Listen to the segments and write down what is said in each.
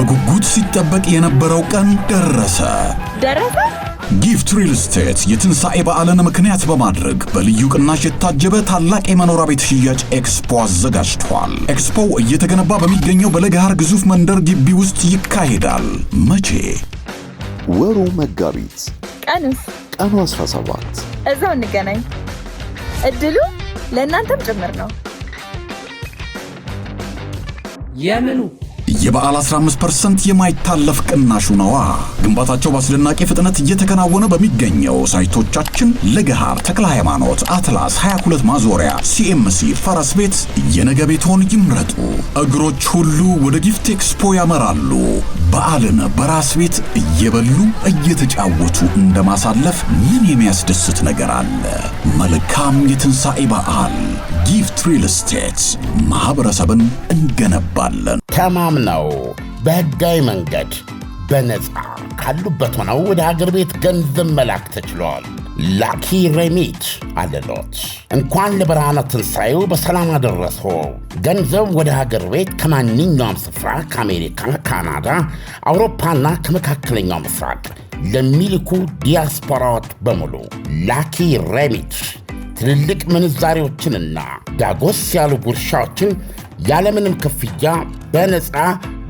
በጉጉት ሲጠበቅ የነበረው ቀን ደረሰ። ጊፍት ሪል ስቴት የትንሣኤ በዓልን ምክንያት በማድረግ በልዩ ቅናሽ የታጀበ ታላቅ የመኖሪያ ቤት ሽያጭ ኤክስፖ አዘጋጅቷል። ኤክስፖው እየተገነባ በሚገኘው በለገሃር ግዙፍ መንደር ግቢ ውስጥ ይካሄዳል። መቼ? ወሩ መጋቢት። ቀኑ 17። እዛው እንገናኝ። እድሉ ለእናንተም ጭምር ነው። የምኑ? የበዓል 15% የማይታለፍ ቅናሹ ነዋ። ግንባታቸው በአስደናቂ ፍጥነት እየተከናወነ በሚገኘው ሳይቶቻችን ለገሃር፣ ተክለ ሃይማኖት፣ አትላስ 22 ማዞሪያ፣ ሲኤምሲ፣ ፈረስ ቤት የነገ ቤቶን ይምረጡ። እግሮች ሁሉ ወደ ጊፍት ኤክስፖ ያመራሉ። በዓልን በራስ ቤት እየበሉ እየተጫወቱ እንደማሳለፍ ምን የሚያስደስት ነገር አለ? መልካም የትንሣኤ በዓል። ጊፍት ሪል ስቴት ማህበረሰብን እንገነባለን። ተማምነው በሕጋዊ መንገድ በነፃ ካሉበት ሆነው ወደ ሀገር ቤት ገንዘብ መላክ ተችሏል። ላኪ ሬሚት አለሎት። እንኳን ለብርሃነ ትንሣኤው በሰላም አደረሶ። ገንዘብ ወደ ሀገር ቤት ከማንኛውም ስፍራ ከአሜሪካ፣ ካናዳ፣ አውሮፓና ከመካከለኛው ምስራቅ ለሚልኩ ዲያስፖራዎች በሙሉ ላኪ ሬሚት ትልልቅ ምንዛሬዎችንና ዳጎስ ያሉ ጉርሻዎችን ያለምንም ክፍያ በነፃ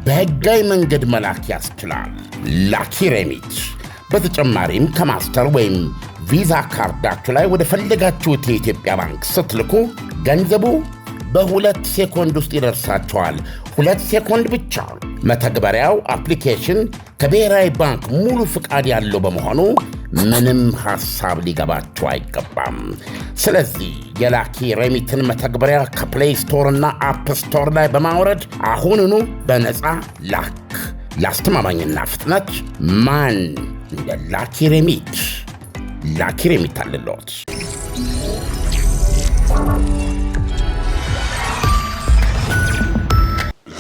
በሕጋዊ መንገድ መላክ ያስችላል። ላኪ ሬሚት በተጨማሪም ከማስተር ወይም ቪዛ ካርዳችሁ ላይ ወደ ፈለጋችሁት የኢትዮጵያ ባንክ ስትልኩ ገንዘቡ በ2 ሴኮንድ ውስጥ ይደርሳችኋል። 2 ሴኮንድ ብቻ። መተግበሪያው አፕሊኬሽን ከብሔራዊ ባንክ ሙሉ ፍቃድ ያለው በመሆኑ ምንም ሐሳብ ሊገባችሁ አይገባም። ስለዚህ የላኪ ሬሚትን መተግበሪያ ከፕሌይ ስቶር እና አፕ ስቶር ላይ በማውረድ አሁኑኑ በነፃ ላክ። ለአስተማማኝና ፍጥነት ማን እንደ ላኪ ሬሚት። ላኪ ሬሚት አለሎት።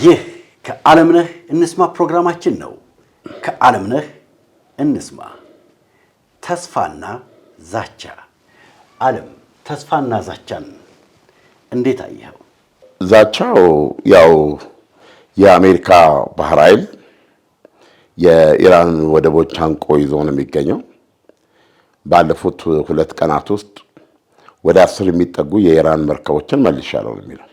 ይህ ከዓለምነህ እንስማ ፕሮግራማችን ነው። ከዓለምነህ እንስማ። ተስፋና ዛቻ። ዓለም ተስፋና ዛቻን እንዴት አየኸው? ዛቻው ያው የአሜሪካ ባህር ኃይል የኢራን ወደቦች አንቆ ይዞ ነው የሚገኘው። ባለፉት 2 ቀናት ውስጥ ወደ 10 የሚጠጉ የኢራን መርከቦችን መልሻለሁ ነው የሚለው።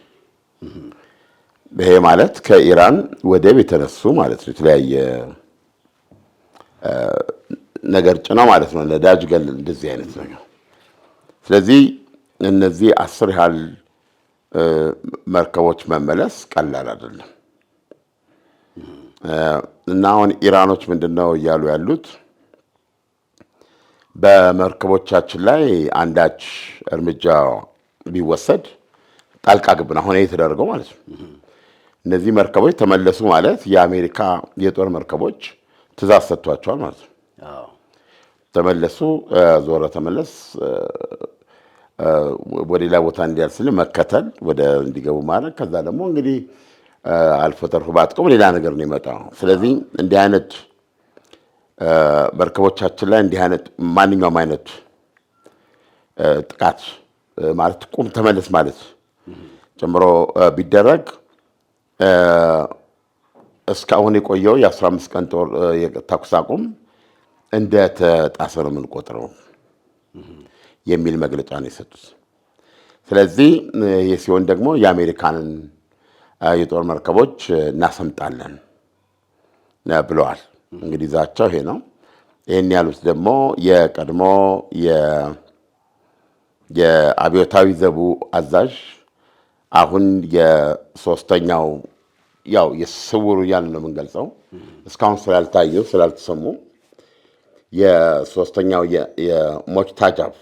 ይሄ ማለት ከኢራን ወደብ የተነሱ ማለት ነው። የተለያየ ነገር ጭነው ማለት ነው። ነዳጅ ገል እንደዚህ አይነት ነገር። ስለዚህ እነዚህ 10 ያህል መርከቦች መመለስ ቀላል አይደለም። እና አሁን ኢራኖች ምንድነው እያሉ ያሉት? በመርከቦቻችን ላይ አንዳች እርምጃ ቢወሰድ ጣልቃ ግብና ሆነ የተደረገው ማለት ነው። እነዚህ መርከቦች ተመለሱ ማለት የአሜሪካ የጦር መርከቦች ትእዛዝ ሰጥቷቸዋል ማለት ነው። ተመለሱ፣ ዞረ ተመለስ፣ ወደ ሌላ ቦታ እንዲያልስል መከተል፣ ወደ እንዲገቡ ማድረግ። ከዛ ደግሞ እንግዲህ አልፎ ተርፎ ባጥቆም ሌላ ነገር ነው የመጣው። ስለዚህ እንዲህ አይነት መርከቦቻችን ላይ እንዲህ አይነት ማንኛውም አይነት ጥቃት ማለት ቁም ተመለስ ማለት ጨምሮ ቢደረግ እስካሁን የቆየው የ15 ቀን ተኩስ አቁም እንደ ተጣሰ ነው የምንቆጥረው የሚል መግለጫ ነው የሰጡት። ስለዚህ ይህ ሲሆን ደግሞ የአሜሪካንን የጦር መርከቦች እናሰምጣለን ብለዋል። እንግዲህ ዛቻው ይሄ ነው። ይህን ያሉት ደግሞ የቀድሞ የአብዮታዊ ዘቡ አዛዥ አሁን የሶስተኛው ያው የስውሩ እያልን ነው የምንገልጸው እስካሁን ስላልታየው ስላልተሰሙ የሶስተኛው የሞጅታጃብ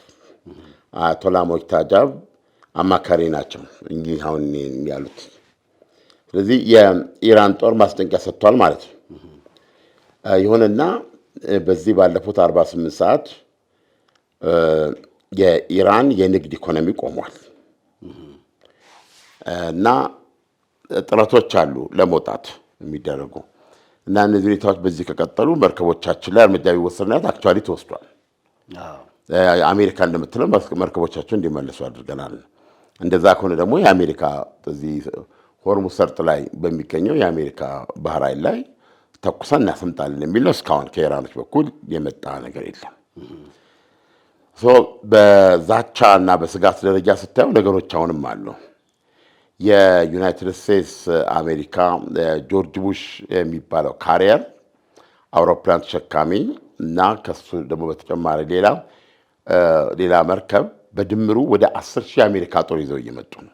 አያቶላ ሞጅታጃብ አማካሪ ናቸው እንጂ አሁን ያሉት። ስለዚህ የኢራን ጦር ማስጠንቀቂያ ሰጥቷል ማለት ነው። ይሁንና በዚህ ባለፉት 48 ሰዓት የኢራን የንግድ ኢኮኖሚ ቆሟል እና ጥረቶች አሉ ለመውጣት የሚደረጉ እና እነዚህ ሁኔታዎች በዚህ ከቀጠሉ መርከቦቻችን ላይ እርምጃ ቢወሰድናት አክቹዋሊ ተወስዷል። አሜሪካ እንደምትለው መርከቦቻችን እንዲመለሱ አድርገናል። እንደዛ ከሆነ ደግሞ የአሜሪካ እዚህ ሆርሙዝ ሰርጥ ላይ በሚገኘው የአሜሪካ ባህር ኃይል ላይ ተኩሰን እናሰምጣለን የሚለው እስካሁን ከኢራኖች በኩል የመጣ ነገር የለም። በዛቻ እና በስጋት ደረጃ ስታየው ነገሮች አሁንም አሉ። የዩናይትድ ስቴትስ አሜሪካ ጆርጅ ቡሽ የሚባለው ካሪየር አውሮፕላን ተሸካሚ እና ከሱ ደግሞ በተጨማሪ ሌላ መርከብ በድምሩ ወደ 10,000 አሜሪካ ጦር ይዘው እየመጡ ነው።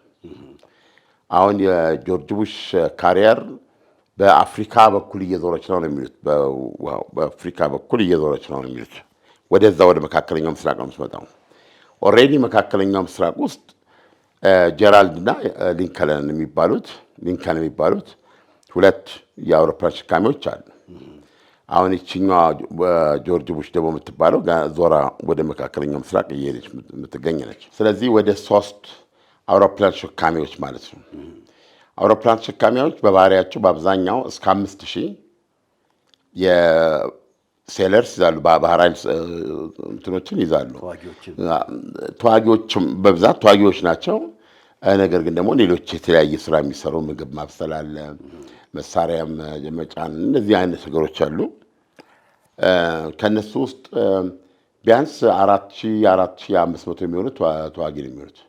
አሁን የጆርጅ ቡሽ ካሪየር በአፍሪካ በኩል እየዞረች ነው የሚሉት። በአፍሪካ በኩል እየዞረች ነው የሚሉት። ወደዛ ወደ መካከለኛው ምስራቅ ነው የምትመጣው። ኦልሬዲ መካከለኛው ምስራቅ ውስጥ ጀራልድ እና ሊንከን የሚባሉት ሁለት የአውሮፕላን ተሸካሚዎች አሉ። አሁን ይችኛዋ ጆርጅ ቡሽ ደግሞ የምትባለው ዞራ ወደ መካከለኛው ምስራቅ እየሄደች የምትገኝ ነች። ስለዚህ ወደ 3 አውሮፕላን ተሸካሚዎች ማለት ነው። አውሮፕላን ተሸካሚዎች በባህሪያቸው በአብዛኛው እስከ 5,000 የሴለርስ ይዛሉ። ባህር ኃይል እንትኖችን ይዛሉ። ተዋጊዎችም በብዛት ተዋጊዎች ናቸው። ነገር ግን ደግሞ ሌሎች የተለያየ ስራ የሚሰሩ ምግብ ማብሰል አለ፣ መሳሪያም የመጫን እነዚህ አይነት ነገሮች አሉ። ከነሱ ውስጥ ቢያንስ 4,500 የሚሆኑ ተዋጊ ነው የሚሆኑት።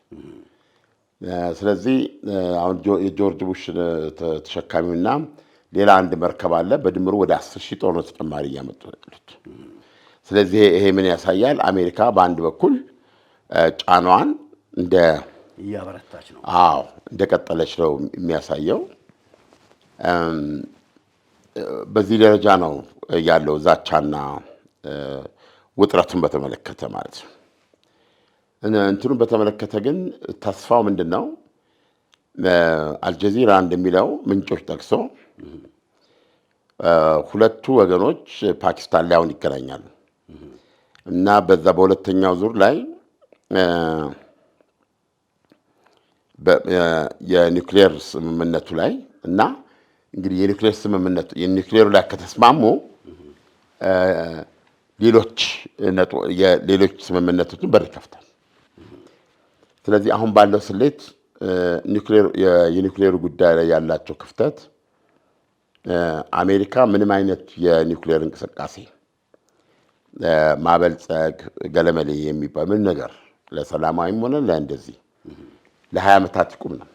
ስለዚህ አሁን የጆርጅ ቡሽ ተሸካሚውና ሌላ አንድ መርከብ አለ። በድምሩ ወደ 10,000 ጦር ነው ተጨማሪ እያመጡ ያሉት። ስለዚህ ይሄ ምን ያሳያል? አሜሪካ በአንድ በኩል ጫናዋን እያበረታች ነው። አዎ እንደቀጠለች ነው የሚያሳየው። በዚህ ደረጃ ነው ያለው ዛቻና ውጥረቱን በተመለከተ ማለት ነው። እንትኑን በተመለከተ ግን ተስፋው ምንድን ነው? አልጀዚራ እንደሚለው ምንጮች ጠቅሶ ሁለቱ ወገኖች ፓኪስታን ላይ አሁን ይገናኛሉ እና በዛ በሁለተኛው ዙር ላይ የኒውክሌር ስምምነቱ ላይ እና እንግዲህ የኒውክሌሩ ላይ ከተስማሙ ሌሎች ስምምነቶችን በር ይከፍታል። ስለዚህ አሁን ባለው ስሌት የኒውክሌሩ ጉዳይ ላይ ያላቸው ክፍተት አሜሪካ ምንም አይነት የኒውክሌር እንቅስቃሴ ማበልጸግ ገለመሌ የሚባል ምን ነገር ለሰላማዊም ሆነ ለእንደዚህ ለ20 ዓመታት ይቁም ነው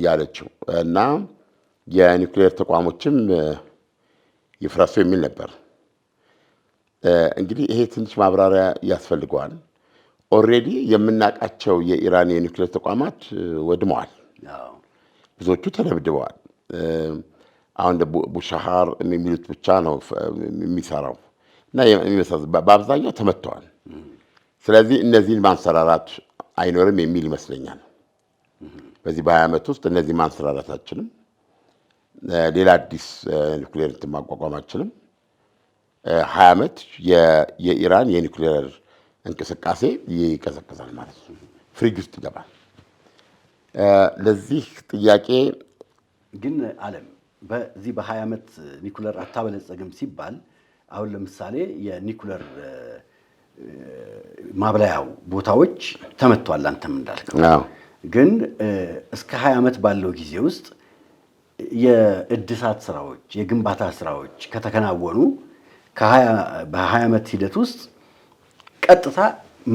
ያለችው እና የኒውክሌር ተቋሞችም ይፍረሱ የሚል ነበር። እንግዲህ ይሄ ትንሽ ማብራሪያ ያስፈልገዋል። ኦልሬዲ የምናውቃቸው የኢራን የኒውክሌር ተቋማት ወድመዋል፣ ብዙዎቹ ተደብድበዋል። አሁን ቡሻሃር የሚሉት ብቻ ነው የሚሰራው እና በአብዛኛው ተመትተዋል። ስለዚህ እነዚህን ማንሰራራት አይኖርም የሚል ይመስለኛል። በዚህ በ20 ዓመት ውስጥ እነዚህ ማንሰራራታችንም ሌላ አዲስ ኒውክሌር ማቋቋማችንም 20 ዓመት የኢራን የኒውክሌር እንቅስቃሴ ይቀዘቅዛል ማለት ነው፣ ፍሪጅ ውስጥ ይገባል። ለዚህ ጥያቄ ግን ዓለም በዚህ በ20 ዓመት ኒውክሌር አታበለጸግም ሲባል አሁን ለምሳሌ የኒውክሌር ማብላያው ቦታዎች ተመቷል። አንተም እንዳልከው ግን እስከ 20 ዓመት ባለው ጊዜ ውስጥ የእድሳት ስራዎች፣ የግንባታ ስራዎች ከተከናወኑ በ20 ዓመት ሂደት ውስጥ ቀጥታ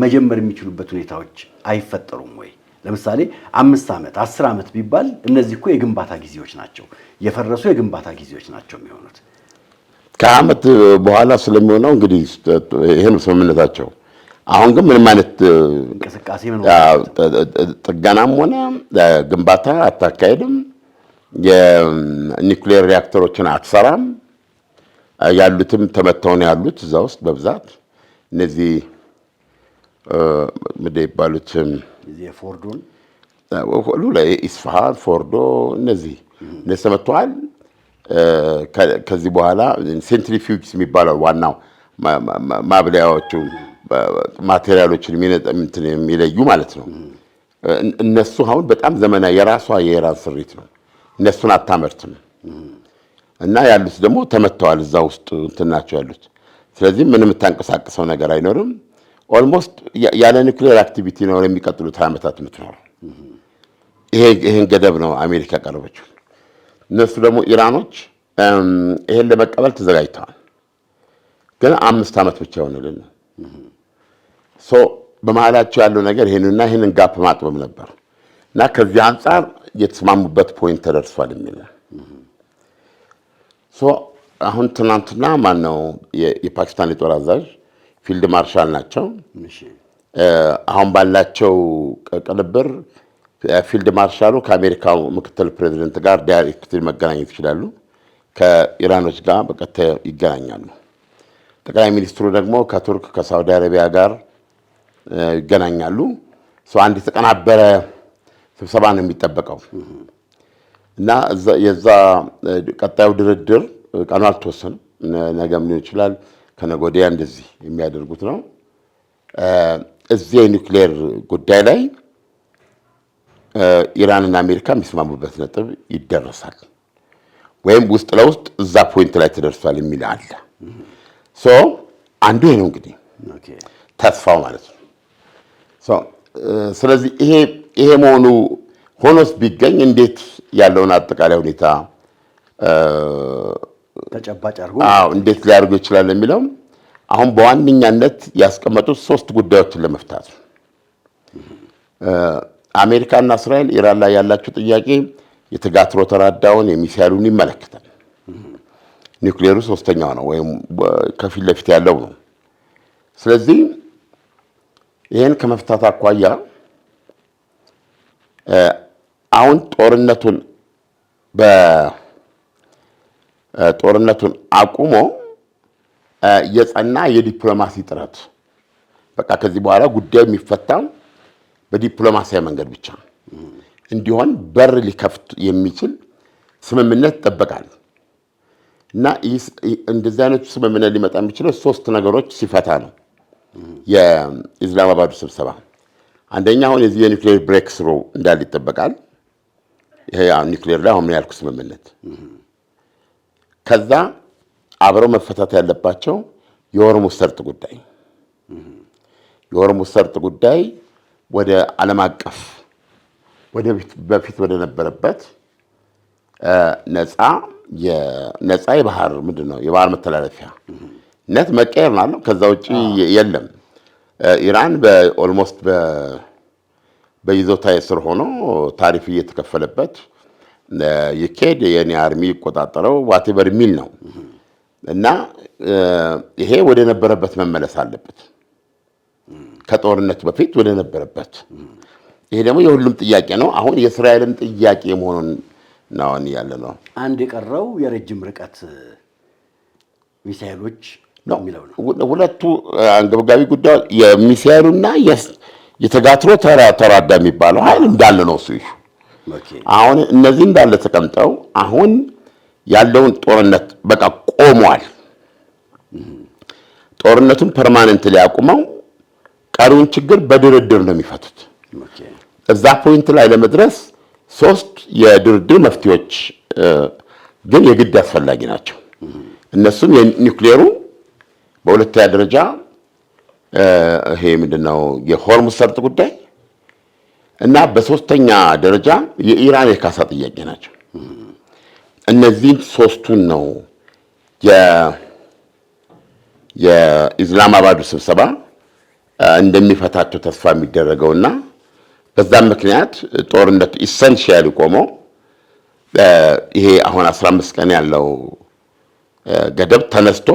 መጀመር የሚችሉበት ሁኔታዎች አይፈጠሩም ወይ? ለምሳሌ 5 ዓመት 10 ዓመት ቢባል እነዚህ እኮ የግንባታ ጊዜዎች ናቸው፣ የፈረሱ የግንባታ ጊዜዎች ናቸው የሚሆኑት። ከዓመት በኋላ ስለሚሆነው እንግዲህ ይሄን ስምምነታቸው። አሁን ግን ምንም አይነት እንቅስቃሴ ጥገናም ሆነ ግንባታ አታካሄድም፣ የኒውክሌር ሪያክተሮችን አትሰራም። ያሉትም ተመተው ነው ያሉት እዛ ውስጥ በብዛት እነዚህ ምንድን ይባሉት የፎርዶን ሁሉ ላይ ኢስፋሃን፣ ፎርዶ እነዚህ ተመተዋል። ከዚህ በኋላ ሴንትሪፊዩጅስ የሚባለው ዋናው ማብለያዎቹ ማቴሪያሎችን የሚለዩ ማለት ነው። እነሱ አሁን በጣም ዘመናዊ የራሷ የኢራን ስሪት ነው። እነሱን አታመርትም እና ያሉት ደግሞ ተመተዋል እዛ ውስጥ እንትን ናቸው ያሉት። ስለዚህ ምንም የምታንቀሳቅሰው ነገር አይኖርም። ኦልሞስት ያለ ኒውክሌር አክቲቪቲ ነው የሚቀጥሉት 20 ዓመታት የምትኖረው። ይሄን ገደብ ነው አሜሪካ ቀረበችው። እነሱ ደግሞ ኢራኖች ይሄን ለመቀበል ተዘጋጅተዋል። ግን 5 ዓመት ብቻ ይሆንልን ነው። በመሀላቸው ያለው ነገር ይሄንን ጋፕ ማጥበብ ነበር እና ከዚህ አንጻር የተስማሙበት ፖይንት ተደርሷል የሚል ነው። አሁን ትናንትና ማነው የፓኪስታን የጦር አዛዥ ፊልድ ማርሻል ናቸው። አሁን ባላቸው ቅንብር ፊልድ ማርሻሉ ከአሜሪካው ምክትል ፕሬዚደንት ጋር ዳይሬክት መገናኘት ይችላሉ። ከኢራኖች ጋር በቀጥታ ይገናኛሉ። ጠቅላይ ሚኒስትሩ ደግሞ ከቱርክ ከሳውዲ አረቢያ ጋር ይገናኛሉ። አንድ የተቀናበረ ስብሰባ ነው የሚጠበቀው እና የዛ ቀጣዩ ድርድር ቀኑ አልተወሰነም። ነገም ሊሆን ይችላል፣ ከነገ ወዲያ እንደዚህ የሚያደርጉት ነው። እዚህ የኒውክሌር ጉዳይ ላይ ኢራንና አሜሪካ የሚስማሙበት ነጥብ ይደረሳል ወይም ውስጥ ለውስጥ እዛ ፖይንት ላይ ተደርሷል የሚል አለ። አንዱ ይሄ ነው እንግዲህ ተስፋው ማለት ነው። ስለዚህ ይሄ መሆኑ ሆኖስ ቢገኝ እንዴት ያለውን አጠቃላይ ሁኔታ ተጨባጭ አድርጎ እንዴት ሊያደርጉ ይችላል የሚለው አሁን በዋነኛነት ያስቀመጡት 3 ጉዳዮችን ለመፍታት ነው። አሜሪካና እስራኤል ኢራን ላይ ያላቸው ጥያቄ የተጋትሮ ተራዳውን የሚሳይሉን ይመለከታል። ኒውክሌሩ ሶስተኛው ነው ወይም ከፊት ለፊት ያለው ነው። ስለዚህ ይሄን ከመፍታት አኳያ አሁን ጦርነቱን አቁሞ የጸና የዲፕሎማሲ ጥረት በቃ ከዚህ በኋላ ጉዳዩ የሚፈታው በዲፕሎማሲያዊ መንገድ ብቻ እንዲሆን በር ሊከፍት የሚችል ስምምነት ይጠበቃል እና እንደዚህ አይነቱ ስምምነት ሊመጣ የሚችለው 3 ነገሮች ሲፈታ ነው። የኢስላማባዱ ስብሰባ አንደኛው የዚህ የኒውክሌር ብሬክ ስሩ እንዳለ ይጠበቃል። ይሄ ኒውክሌር ላይ አሁን ያልኩት ስምምነት ከዛ አብረው መፈታት ያለባቸው የሆርሙዝ ሰርጥ ጉዳይ የሆርሙዝ ሰርጥ ጉዳይ ወደ ዓለም አቀፍ በፊት ወደ ነበረበት ነፃ የባህር ምንድነው የባህር መተላለፊያ ነት መቀየር ነው። ከዛ ውጪ የለም። ኢራን በኦልሞስት በይዞታ ስር ሆኖ ታሪፍ እየተከፈለበት የኬድ የኔ አርሚ ይቆጣጠረው ዋቴቨር ሚል ነው እና ይሄ ወደ ነበረበት መመለስ አለበት ከጦርነት በፊት ወደ ነበረበት። ይሄ ደግሞ የሁሉም ጥያቄ ነው። አሁን የእስራኤልም ጥያቄ መሆኑን ነው ያለ ነው። አንድ የቀረው የረጅም ርቀት ሚሳኤሎች ነው የሚለው ነው። ሁለቱ አንገብጋቢ ጉዳይ የሚሳኤሉና የተጋትሮ ተራዳ የሚባለው ኃይል እንዳለ ነው እሱ። አሁን እነዚህ እንዳለ ተቀምጠው አሁን ያለውን ጦርነት በቃ ቆሟል። ጦርነቱን ፐርማነንት ሊያቆመው ቀሪውን ችግር በድርድር ነው የሚፈቱት። እዛ ፖይንት ላይ ለመድረስ 3 የድርድር መፍትሄዎች ግን የግድ አስፈላጊ ናቸው። እነሱም የኒውክሌሩ በሁለተኛ ደረጃ ይሄ ምንድነው የሆርሙዝ ሰርጥ ጉዳይ እና በሶስተኛ ደረጃ የኢራን የካሳ ጥያቄ ናቸው። እነዚህን 3ቱን ነው የኢስላማባዱ ስብሰባ እንደሚፈታቸው ተስፋ የሚደረገውና በዛም ምክንያት ጦርነቱ ኢሰንሺያሊ ቆሞ ይሄ አሁን 15 ቀን ያለው ገደብ ተነስቶ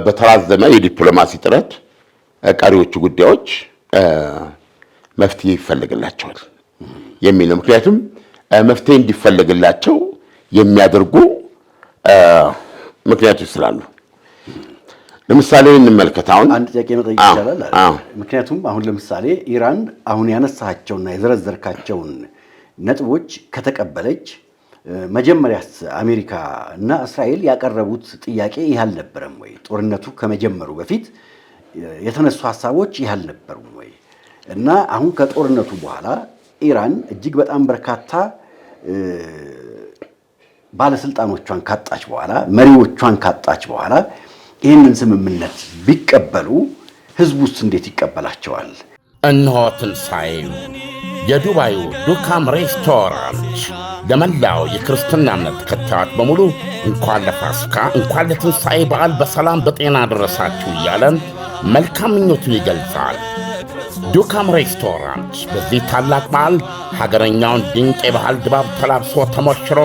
በተራዘመ የዲፕሎማሲ ጥረት ቀሪዎቹ ጉዳዮች መፍትሄ ይፈልግላቸዋል የሚል ነው። ምክንያቱም መፍትሄ እንዲፈልግላቸው የሚያደርጉ ምክንያቶች ስላሉ ለምሳሌ እንመልከት። አሁን አንድ ጥያቄ መጠየቅ ይቻላል? ምክንያቱም አሁን ለምሳሌ ኢራን አሁን ያነሳቸውና የዘረዘርካቸውን ነጥቦች ከተቀበለች መጀመሪያስ አሜሪካ እና እስራኤል ያቀረቡት ጥያቄ ይህ አልነበረም ወይ? ጦርነቱ ከመጀመሩ በፊት የተነሱ ሐሳቦች ይህ አልነበሩም ወይ? እና አሁን ከጦርነቱ በኋላ ኢራን እጅግ በጣም በርካታ ባለስልጣኖቿን ካጣች በኋላ መሪዎቿን ካጣች በኋላ ይህንን ስምምነት ቢቀበሉ ህዝቡስ እንዴት ይቀበላቸዋል? እነሆ ትንሣኤው የዱባዩ ዱካም ሬስቶራንት ለመላው የክርስትና እምነት ተከታዮች በሙሉ እንኳን ለፋሲካ እንኳን ለትንሣኤ በዓል በሰላም በጤና አደረሳችሁ እያለን መልካም ምኞቱን ይገልጻል። ዱካም ሬስቶራንት በዚህ ታላቅ በዓል ሀገረኛውን ድንቅ የባህል ድባብ ተላብሶ ተሞሽሮ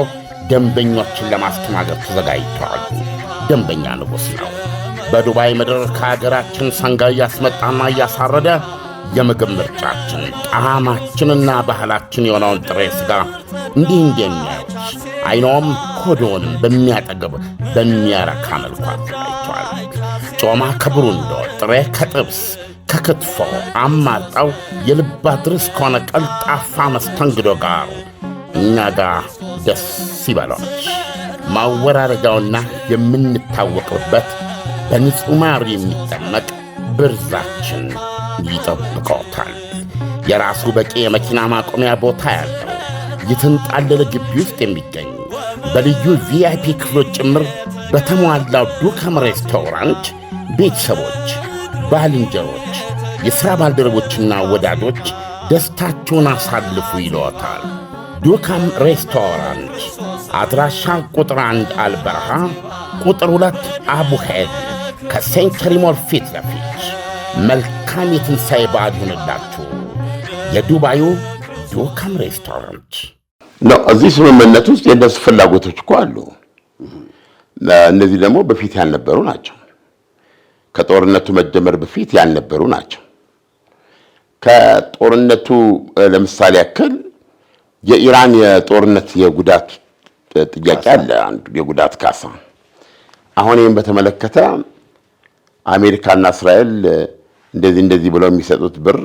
ደንበኞችን ለማስተናገድ ተዘጋጅቷል። ደንበኛ ንጉሥ ነው። በዱባይ ምድር ከሀገራችን ሰንጋ እያስመጣና እያሳረደ የምግብ ምርጫችን ጣዕማችንና ባህላችን የሆነውን ጥሬ ሥጋ እንዲህ እንደሚያዩት አይኖም ሆዶንም በሚያጠግብ በሚያረካ መልኩ አዘጋጅቷል። ጮማ ከብሩንዶ፣ ጥሬ ከጥብስ ከክትፎ አማርጠው የልብ አድርስ ከሆነ ቀልጣፋ መስተንግዶ ጋር እኛ ጋር ደስ ይበሎች። ማወራረጃውና የምንታወቅበት በንጹሕ ማር የሚጠመቅ ብርዛችን ይጠብቀውታል። የራሱ በቂ የመኪና ማቆሚያ ቦታ ያለው የተንጣለለ ግቢ ውስጥ የሚገኝ በልዩ ቪአይፒ ክፍሎች ጭምር በተሟላው ዱካም ሬስቶራንት ቤተሰቦች፣ ባልንጀሮች፣ የሥራ ባልደረቦችና ወዳጆች ደስታቸውን አሳልፉ ይለዎታል። ዱካም ሬስቶራንት አድራሻ ቁጥር 1 አልበረሃ፣ ቁጥር 2 አቡሄድ ከሴንቸሪ ሞል ፊት ለፊት። መልካም የትንሣኤ በዓል ይሁንላችሁ። የዱባዩ ዱካም ሬስቶራንት ነው። እዚህ ስምምነት ውስጥ የእነሱ ፍላጎቶች እኮ አሉ። እነዚህ ደግሞ በፊት ያልነበሩ ናቸው። ከጦርነቱ መጀመር በፊት ያልነበሩ ናቸው። ከጦርነቱ ለምሳሌ ያክል የኢራን የጦርነት የጉዳት ጥያቄ አለ፣ አንዱ የጉዳት ካሳ። አሁን ይህን በተመለከተ አሜሪካና እስራኤል እንደዚህ ብለው የሚሰጡት ብር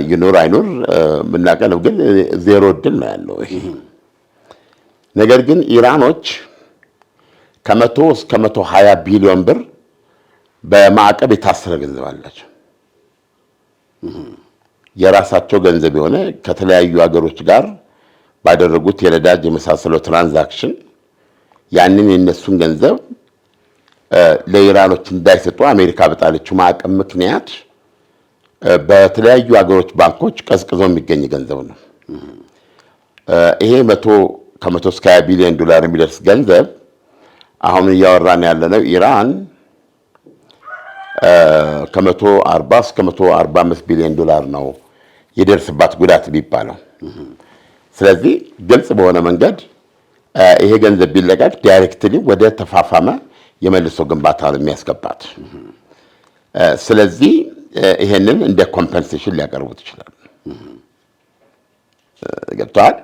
ይኑር አይኑር ምናቀለው፣ ግን ዜሮ እድል ነው ያለው ይሄ ነገር። ግን ኢራኖች ከ100 እስከ 120 ቢሊዮን ብር በማዕቀብ የታሰረ ገንዘብ አላቸው። የራሳቸው ገንዘብ የሆነ ከተለያዩ ሀገሮች ጋር ባደረጉት የነዳጅ የመሳሰለው ትራንዛክሽን ያንን የነሱን ገንዘብ ለኢራኖች እንዳይሰጡ አሜሪካ በጣለችው ማዕቀብ ምክንያት በተለያዩ ሀገሮች ባንኮች ቀዝቅዞ የሚገኝ ገንዘብ ነው። ይሄ ከ100 እስከ 20 ቢሊዮን ዶላር የሚደርስ ገንዘብ አሁን እያወራን ያለነው ኢራን ከ140 እስከ 145 ቢሊዮን ዶላር ነው የደርስባት ጉዳት ቢባለው። ስለዚህ ግልጽ በሆነ መንገድ ይሄ ገንዘብ ቢለቀቅ ዳይሬክትሊ ወደ ተፋፋመ የመልሶ ግንባታ የሚያስገባት። ስለዚህ ይሄንን እንደ ኮምፐንሴሽን ሊያቀርቡት ይችላል። ገብቷል?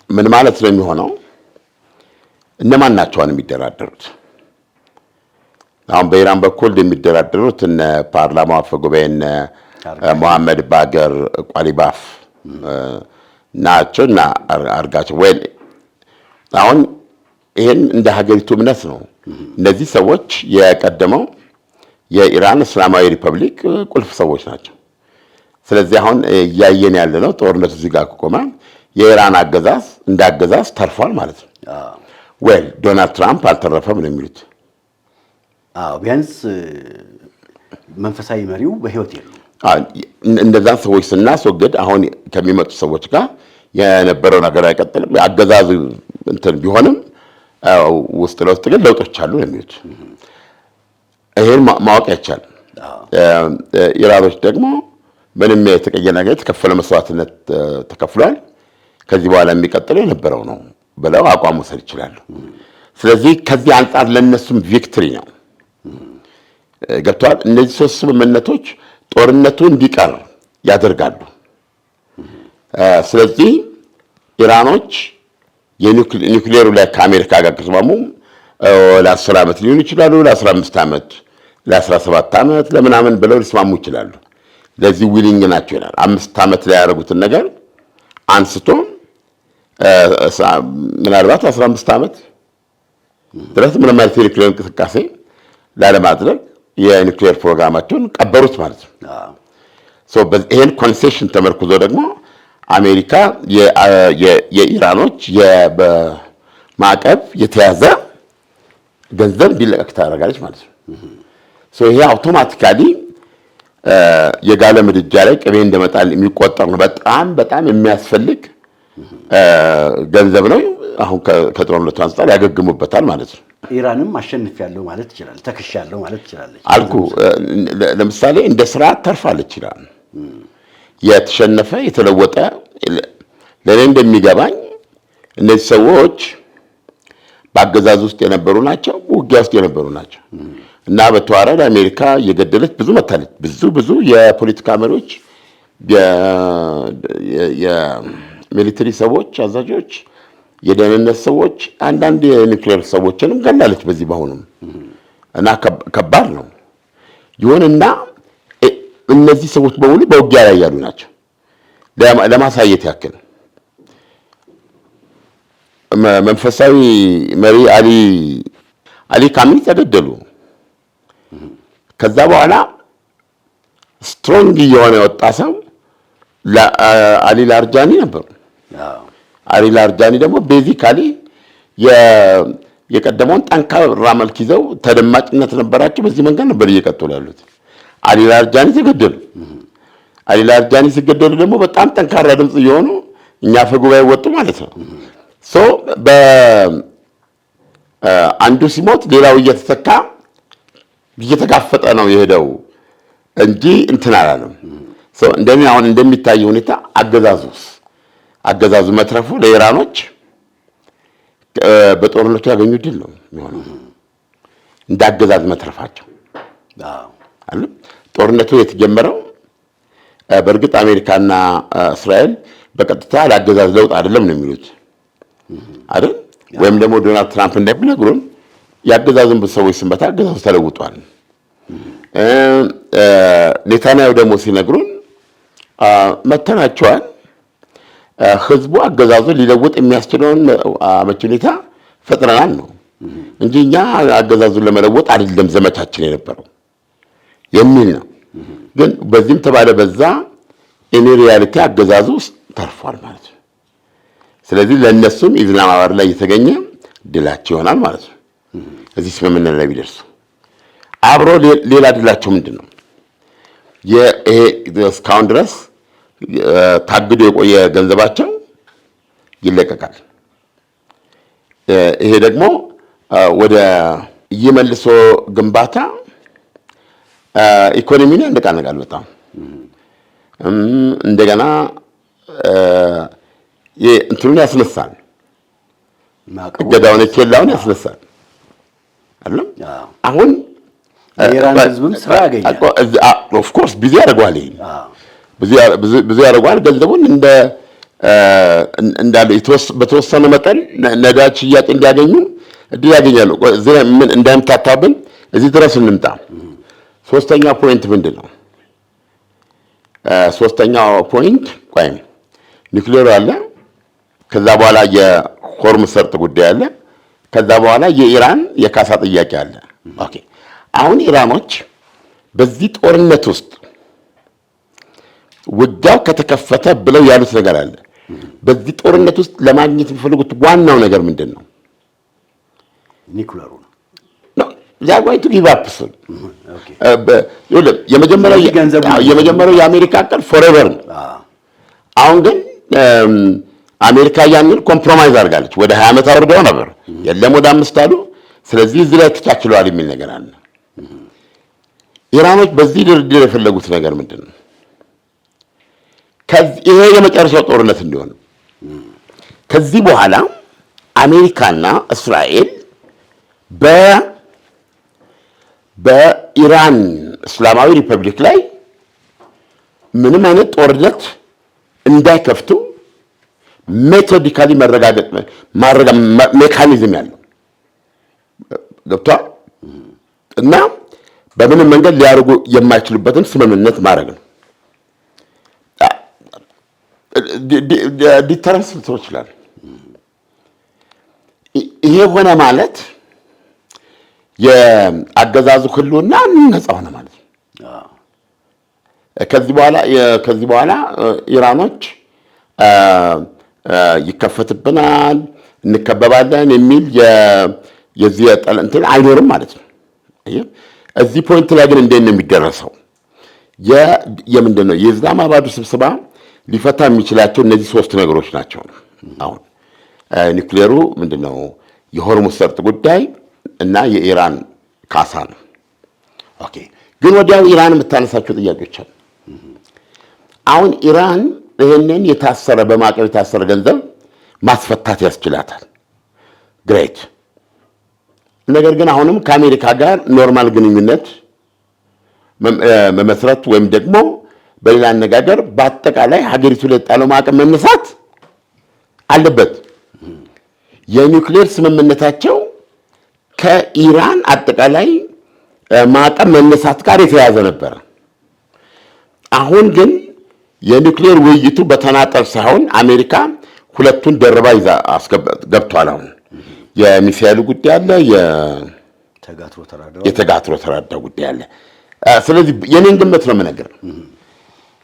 ምን ማለት ነው የሚሆነው? እነማን ናቸው የሚደራደሩት? አሁን በኢራን በኩል የሚደራደሩት እነ ፓርላማው አፈ ጉባኤ እነ መሐመድ ባገር ቋሊባፍ ናቸው እና አርጋቸው ወይ አሁን ይሄን እንደ ሀገሪቱ እምነት ነው። እነዚህ ሰዎች የቀደመው የኢራን እስላማዊ ሪፐብሊክ ቁልፍ ሰዎች ናቸው። ስለዚህ አሁን እያየን ያለነው ጦርነቱ እዚህ ጋር ከቆመ የኢራን አገዛዝ እንዳገዛዝ ተርፏል ማለት ነው። ወይ ዶናልድ ትራምፕ አልተረፈም ነው የሚሉት። ቢያንስ መንፈሳዊ መሪው በህይወት የሉም። እንደዛን ሰዎች ስናስወግድ አሁን ከሚመጡ ሰዎች ጋር የነበረው ነገር አይቀጥልም። አገዛዙ እንትን ቢሆንም ውስጥ ለውስጥ ግን ለውጦች አሉ ነው የሚሉት። ይሄን ማወቅ አይቻልም። ኢራኖች ደግሞ ምንም የተቀየረ ነገር የተከፈለ መስዋዕትነት ተከፍሏል፣ ከዚህ በኋላ የሚቀጥለው የነበረው ነው ብለው አቋም መውሰድ ይችላሉ። ስለዚህ ከዚህ አንጻር ለነሱም ቪክትሪ ነው። ገብቷል? እነዚህ ሶስት ስምምነቶች ጦርነቱ እንዲቀር ያደርጋሉ። ስለዚህ ኢራኖች የኒውክሌሩ ላይ ከአሜሪካ ጋር ከተስማሙ ለ10 ዓመት ሊሆን ይችላሉ፣ ለ15 ዓመት፣ ለ17 ዓመት ለምናምን ብለው ሊስማሙ ይችላሉ። ለዚህ ዊሊንግ ናቸው ይላል። 5 ዓመት ላይ ያደረጉትን ነገር አንስቶ ምናልባት 15 ዓመት ድረስ ምንም አይነት የኒውክሌር እንቅስቃሴ ላለማድረግ የኒውክሌር ፕሮግራማቸውን ቀበሩት ማለት ነው። ይህን ኮንሴሽን ተመርኩዞ ደግሞ አሜሪካ የኢራኖች በማዕቀብ የተያዘ ገንዘብ እንዲለቀቅ ታደርጋለች ማለት ነው። ይሄ አውቶማቲካሊ የጋለ ምድጃ ላይ ቅቤ እንደመጣል የሚቆጠር ነው። በጣም በጣም የሚያስፈልግ ገንዘብ ነው። አሁን ከጦርነቱ አንጻር ያገግሙበታል ማለት ነው። ኢራንም አሸንፊያለሁ ማለት ይችላል፣ ተከሻለሁ ማለት ትችላለች አልኩ። ለምሳሌ እንደ ስርዓት ተርፋለች ይላል። የተሸነፈ የተለወጠ ለኔ እንደሚገባኝ እነዚህ ሰዎች በአገዛዝ ውስጥ የነበሩ ናቸው፣ ውጊያ ውስጥ የነበሩ ናቸው እና በተዋረድ አሜሪካ እየገደለች ብዙ መታለች። ብዙ የፖለቲካ መሪዎች፣ የሚሊተሪ ሰዎች፣ አዛዦች፣ የደህንነት ሰዎች፣ አንዳንድ የኒውክሌር ሰዎችንም ገላለች በዚህ በአሁኑም እና ከባድ ነው። ይሁንና እነዚህ ሰዎች በሙሉ በውጊያ ላይ ያሉ ናቸው። ለማሳየት ያክል መንፈሳዊ መሪ አሊ ካሚኒ ተገደሉ። ከዛ በኋላ ስትሮንግ የሆነ የወጣ ሰው አሊ ላርጃኒ ነበሩ። አሊ ላርጃኒ ደግሞ ቤዚካሊ የቀደመውን ጠንካራ መልክ ይዘው ተደማጭነት ነበራቸው። በዚህ መንገድ ነበር እየቀጠሉ ያሉት። አሊ ላርጃኒ ተገደሉ። አሊ ላርጃኒ ሲገደሉ ደግሞ በጣም ጠንካራ ድምፅ እየሆኑ እኛ አፈጉባኤ ወጡ ማለት ነው። አንዱ ሲሞት ሌላው እየተጋፈጠ ነው የሄደው እንጂ እንትን አላለም። እንደኔ አሁን እንደሚታይ ሁኔታ አገዛዙ መትረፉ ለኢራኖች በጦርነቱ ያገኙ ድል ነው የሚሆነው። እንደ አገዛዝ መትረፋቸው አለ። ጦርነቱ የተጀመረው በእርግጥ አሜሪካና እስራኤል በቀጥታ ለአገዛዝ ለውጥ አይደለም ነው የሚሉት አይደል? ወይም ደግሞ ዶናልድ ትራምፕ እንደሚነግሩን የአገዛዙን ሰዎች ስንበታ አገዛዙ ተለውጧል። ኔታንያሁ ደግሞ ሲነግሩን መተናቸዋል። ህዝቡ አገዛዙን ሊለውጥ የሚያስችለውን አመቺ ሁኔታ ፈጥረናል ነው እንጂ እኛ አገዛዙን ለመለወጥ አይደለም ዘመቻችን የነበረው የሚል ነው። ግን በዚህም ተባለ በዛ እኔ ሪያሊቲ አገዛዙ ተርፏል ማለት ነው። ስለዚህ ለነሱም ኢስላማባድ ላይ የተገኘ ድላቸው ይሆናል ማለት ነው። እዚህ ስምምነት ላይ ቢደርሱ አብሮ ሌላ ድላቸው ምንድን ነው? ይሄ እስካሁን ድረስ ታግዶ የቆየ ገንዘባቸው ይለቀቃል። ይሄ ደግሞ ወደ የመልሶ ግንባታ ኢኮኖሚን ያነቃነቃል በጣም እንደገና እንትኑን ያስነሳል። እገዳውን ኬላውን ያስነሳል አይደል? አሁን የኢራን ህዝብም ስራ ያገኛል። ኦፍ ኮርስ ብዙ ያደርገዋል። ብዙ ያደርገዋል። ገንዘቡን እንዳለ በተወሰነ መጠን ነዳጅ ሽያጭ እንዲያገኙ እድል ያገኛሉ። እዚህ ምን እንዳይምታታብን እዚህ ድረስ እንምጣ። ሶስተኛው ፖይንት ምንድን ነው? ሶስተኛው ፖይንት ቆይም ኒውክሌር አለ። ከዛ በኋላ የሆርሙዝ ሰርጥ ጉዳይ አለ። ከዛ በኋላ የኢራን የካሳ ጥያቄ አለ። ኦኬ አሁን ኢራኖች በዚህ ጦርነት ውስጥ ውጊያው ከተከፈተ ብለው ያሉት ነገር አለ። በዚህ ጦርነት ውስጥ ለማግኘት የሚፈልጉት ዋናው ነገር ምንድን ነው? ኒውክሌሩ ነው። ዛጓይቱ ጊቫፕስ የመጀመሪያው የአሜሪካ ቀን ፎሬቨር ነው። አሁን ግን አሜሪካ ያንን ኮምፕሮማይዝ አድርጋለች። ወደ 20 ዓመት አውርደው ነበር፣ የለም ወደ 5 አሉ። ስለዚህ እዚህ ላይ ተቻችለዋል የሚል ነገር አለ። ኢራኖች በዚህ ድርድር የፈለጉት ነገር ምንድን ነው? ይሄ የመጨረሻው ጦርነት እንዲሆን ከዚህ በኋላ አሜሪካና እስራኤል በኢራን እስላማዊ ሪፐብሊክ ላይ ምንም አይነት ጦርነት እንዳይከፍቱ ሜቶዲካሊ ማረጋገጥ ሜካኒዝም ያለው ገብቷል። እና በምንም መንገድ ሊያደርጉ የማይችሉበትን ስምምነት ማድረግ ነው። ዲተረንስ ልትሆን ይችላል። ይሄ ሆነ ማለት የአገዛዙ ህልውና ነፃ ሆነ ማለት ነው። ከዚህ በኋላ ኢራኖች ይከፈትብናል፣ እንከበባለን የሚል የዚህ እንትን አይኖርም ማለት ነው። እዚህ ፖይንት ላይ ግን እንዴት ነው የሚደረሰው? የምንድን ነው የኢስላማባዱ ስብሰባ ሊፈታ የሚችላቸው እነዚህ 3 ነገሮች ናቸው። አሁን ኒውክሌሩ ምንድነው የሆርሙዝ ሰርጥ ጉዳይ እና የኢራን ካሳ ነው። ኦኬ ግን ወዲያው ኢራን የምታነሳቸው ጥያቄዎች አሉ። አሁን ኢራን ይሄንን የታሰረ በማዕቀብ የታሰረ ገንዘብ ማስፈታት ያስችላታል። ግሬት። ነገር ግን አሁንም ከአሜሪካ ጋር ኖርማል ግንኙነት መመስረት ወይም ደግሞ በሌላ አነጋገር በአጠቃላይ ሀገሪቱ ላይ የጣለው ማዕቀብ መነሳት አለበት። የኒውክሌር ስምምነታቸው ከኢራን አጠቃላይ ማዕቀብ መነሳት ጋር የተያያዘ ነበር። አሁን ግን የኒውክሌር ውይይቱ በተናጠል ሳይሆን አሜሪካ ሁለቱን ደርባ ይዛ ገብቷል። አሁን የሚሳኤሉ ጉዳይ አለ፣ የተጋትሮ ተራዳው ጉዳይ አለ። ስለዚህ የኔን ግምት ነው የምነግርህ።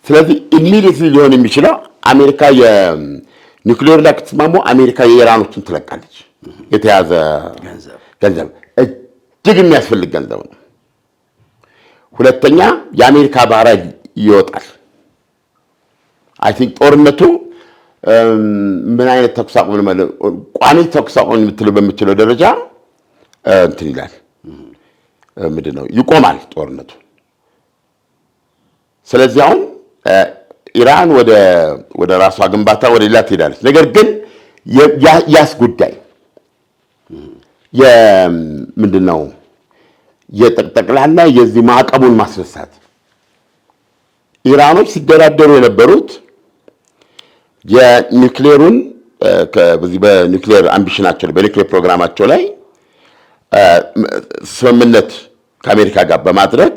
ስለዚህ ኢሚዲየትሊ ሊሆን የሚችለው አሜሪካ የኒውክሌር ላይ ከተስማሙ አሜሪካ የኢራኖችን ትለቃለች። የተያዘ ገንዘብ እጅግ የሚያስፈልግ ገንዘብ ነው። ሁለተኛ የአሜሪካ ባህር ኃይል ይወጣል። አይ ቲንክ ጦርነቱ ምን አይነት ተኩስ አቁም ነው ቋሚ ተኩስ አቁም የምትለው በምትችለው ደረጃ እንትን ይላል። ምንድነው ይቆማል ጦርነቱ። ስለዚህ አሁን ኢራን ወደ ራሷ ግንባታ ወደ ሌላ ትሄዳለች። ነገር ግን ያስ ጉዳይ ምንድነው የጠቅላላ የዚህ ማዕቀቡን ማስነሳት ኢራኖች ሲደራደሩ የነበሩት የኒውክሌሩን በዚህ በኒውክሌር አምቢሽናቸው በኒውክሌር ፕሮግራማቸው ላይ ስምምነት ከአሜሪካ ጋር በማድረግ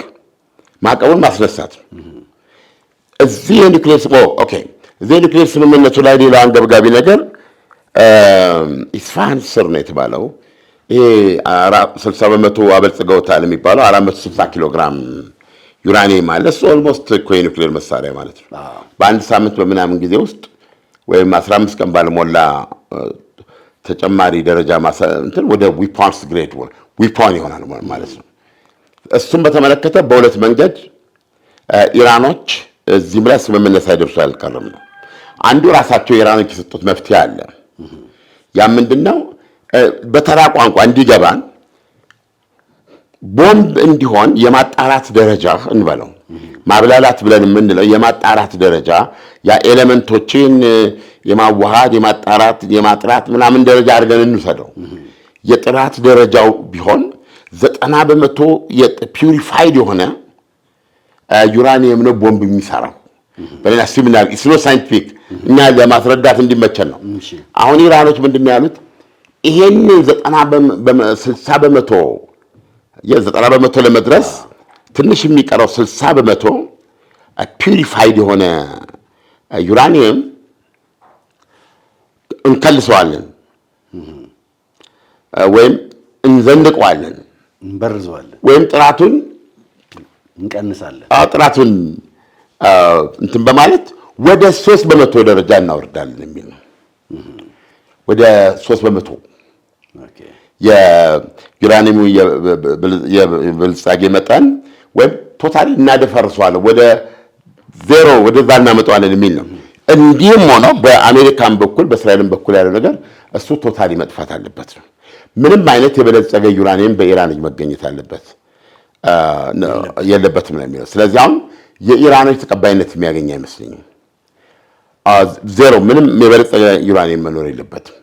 ማዕቀቡን ማስነሳት ነው። እዚህ የኒውክሌር ስምምነቱ ላይ ሌላው አንገብጋቢ ነገር ኢስፋሃን ስር ነው የተባለው። ይሄ 60 በመቶ አበልጽገውታል የሚባለው 460 ኪሎ ግራም ዩራኒየም ማለት ኦልሞስት እኮ የኒውክሌር መሳሪያ ማለት ነው። በአንድ ሳምንት በምናምን ጊዜ ውስጥ ወይም 15 ቀን ባልሞላ ተጨማሪ ደረጃ እንትን ወደ ዊፖንስ ግሬድ ዊፖን ይሆናል ማለት ነው። እሱም በተመለከተ በሁለት መንገድ ኢራኖች እዚህም ላይ ስምምነት ሳይደርሱ አልቀረም ነው። አንዱ ራሳቸው ኢራኖች የሰጡት መፍትሄ አለ። ያ ምንድነው? በተራ ቋንቋ እንዲገባን ቦምብ እንዲሆን የማጣራት ደረጃ እንበለው ማብላላት ብለን የምንለው የማጣራት ደረጃ ያ ኤሌመንቶችን የማዋሃድ የማጥራት ምናምን ደረጃ አድርገን እንውሰደው። የጥራት ደረጃው ቢሆን 90% የፒውሪፋይድ የሆነ ዩራኒየም ነው ቦምብ የሚሰራው። በሌላ ሲሚናር ኢስኖ ሳይንቲፊክ እኛ ለማስረዳት እንዲመቸን ነው። አሁን ኢራኖች ምንድነው ያሉት? ይሄንን 90% ለመድረስ ትንሽ የሚቀረው 60% ፒውሪፋይድ የሆነ ዩራኒየም እንከልሰዋለን ወይም እንዘንቀዋለን፣ እንበርዘዋለን ወይም ጥራቱን እንቀንሳለን። ጥራቱን እንትን በማለት ወደ 3% ደረጃ እናወርዳለን የሚል ነው። ወደ 3% የዩራኒየሙ የብልጻጌ መጠን ወይም ቶታሊ እናደፈርሰዋለን፣ ወደ ዜሮ ወደዛ እናመጣዋለን የሚል ነው። እንዲህም ሆነው በአሜሪካን በኩል በእስራኤልም በኩል ያለው ነገር እሱ ቶታሊ መጥፋት አለበት ነው። ምንም አይነት የበለጸገ ዩራኒየም በኢራን መገኘት አለበት የለበትም ነው የሚለው። ስለዚህ አሁን የኢራኖች ተቀባይነት የሚያገኝ አይመስለኝም። ዜሮ ምንም የበለጸገ ዩራኒየም መኖር የለበትም።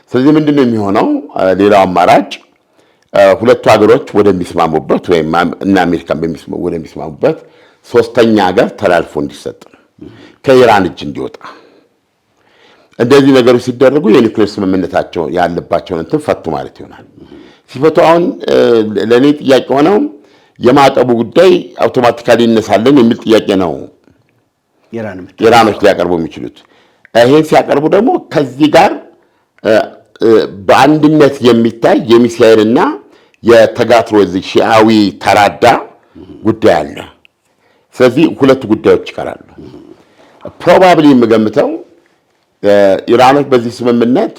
ስለዚህ ምንድነው የሚሆነው? ሌላው አማራጭ ሁለቱ ሀገሮች ወደሚስማሙበት ወይም እና አሜሪካን ወደሚስማሙበት ሶስተኛ ሀገር ተላልፎ እንዲሰጥ ከኢራን እጅ እንዲወጣ። እንደዚህ ነገሮች ሲደረጉ የኒውክሌር ስምምነታቸው ያለባቸውን እንትን ፈቱ ማለት ይሆናል። ሲፈቱ አሁን ለኔ ጥያቄ ሆነው የማዕቀቡ ጉዳይ አውቶማቲካሊ ይነሳልን የሚል ጥያቄ ነው ኢራኖች ሊያቀርቡ የሚችሉት። ይሄን ሲያቀርቡ ደግሞ ከዚህ ጋር በአንድነት የሚታይ የሚሳኤልና የተጋትሮ ሺዓዊ ተራዳ ጉዳይ አለ። ስለዚህ ሁለቱ ጉዳዮች ይቀራሉ። ፕሮባብሊ የምገምተው ኢራኖች በዚህ ስምምነት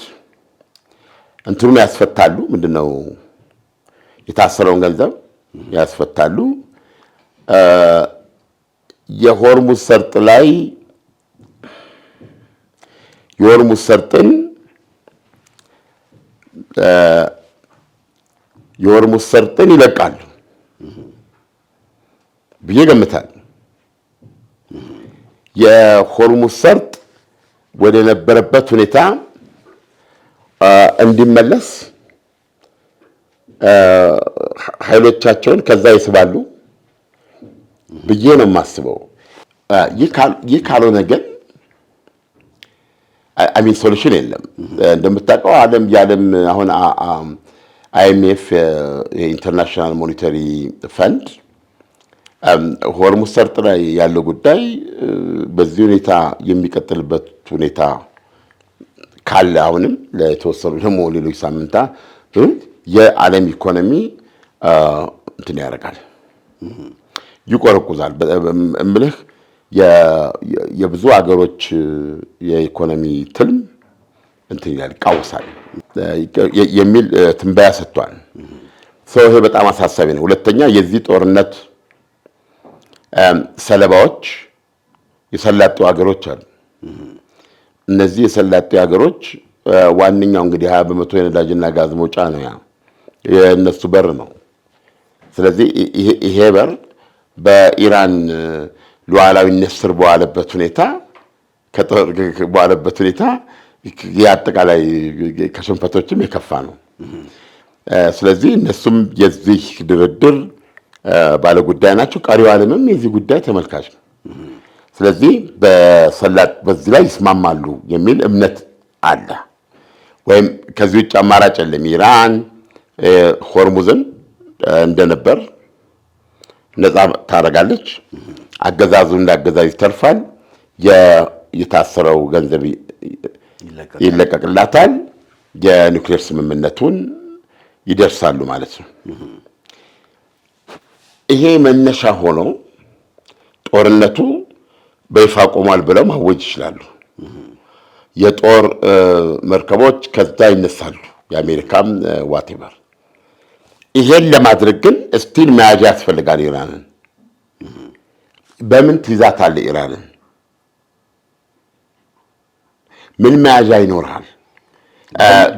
እንትኑን ያስፈታሉ። ምንድነው የታሰረውን ገንዘብ ያስፈታሉ። የሆርሙዝ ሰርጥ ላይ የሆርሙዝ ሰርጥን ይለቃሉ ብዬ ገምታለሁ። የሆርሙዝ ሰርጥ ወደ ነበረበት ሁኔታ እንዲመለስ ኃይሎቻቸውን ከዛ ይስባሉ ብዬ ነው የማስበው። ይህ ካልሆነ ግን ሶሉሽን የለም። እንደምታውቀው የዓለም አሁን IMF የኢንተርናሽናል ሞኔታሪ ፈንድ ሆርሙዝ ሰርጥ ላይ ያለው ጉዳይ በዚህ ሁኔታ የሚቀጥልበት ሁኔታ ካለ አሁንም ለተወሰኑ ደግሞ ሌሎች ሳምንታት የዓለም ኢኮኖሚ እንትን ያደርጋል፣ ይቆረቁዛል። እምልህ የብዙ አገሮች የኢኮኖሚ ትልም እንትን ይላል፣ ይቃወሳል የሚል ትንበያ ሰጥቷል። ይሄ በጣም አሳሳቢ ነው። ሁለተኛ የዚህ ጦርነት ሰለባዎች የሰላጤው ሀገሮች አሉ። እነዚህ የሰላጤው ሀገሮች ዋነኛው እንግዲህ 20% የነዳጅና ጋዝ መውጫ ነው፣ የእነሱ በር ነው። ስለዚህ ይሄ በር በኢራን ሉዓላዊነት ስር በዋለበት ሁኔታ የአጠቃላይ ከሽንፈቶችም የከፋ ነው። ስለዚህ እነሱም የዚህ ድርድር ባለጉዳይ ናቸው። ቀሪው ዓለምም የዚህ ጉዳይ ተመልካች ነው። ስለዚህ በዚህ ላይ ይስማማሉ የሚል እምነት አለ። ወይም ከዚህ ውጭ አማራጭ የለም። ኢራን ሆርሙዝን እንደነበር ነፃ ታደርጋለች፣ አገዛዙ እንዳገዛዝ ይተርፋል፣ የታሰረው ገንዘብ ይለቀቅላታል፣ የኒውክሌር ስምምነቱን ይደርሳሉ ማለት ነው። ይሄ መነሻ ሆኖ ጦርነቱ በይፋ ቆሟል ብለው ማወጅ ይችላሉ። የጦር መርከቦች ከዛ ይነሳሉ፣ የአሜሪካም ዋቴቨር። ይሄን ለማድረግ ግን ስቲል መያዣ ያስፈልጋል። ኢራንን በምን ትይዛታለ? ኢራንን ምን መያዣ ይኖርሃል?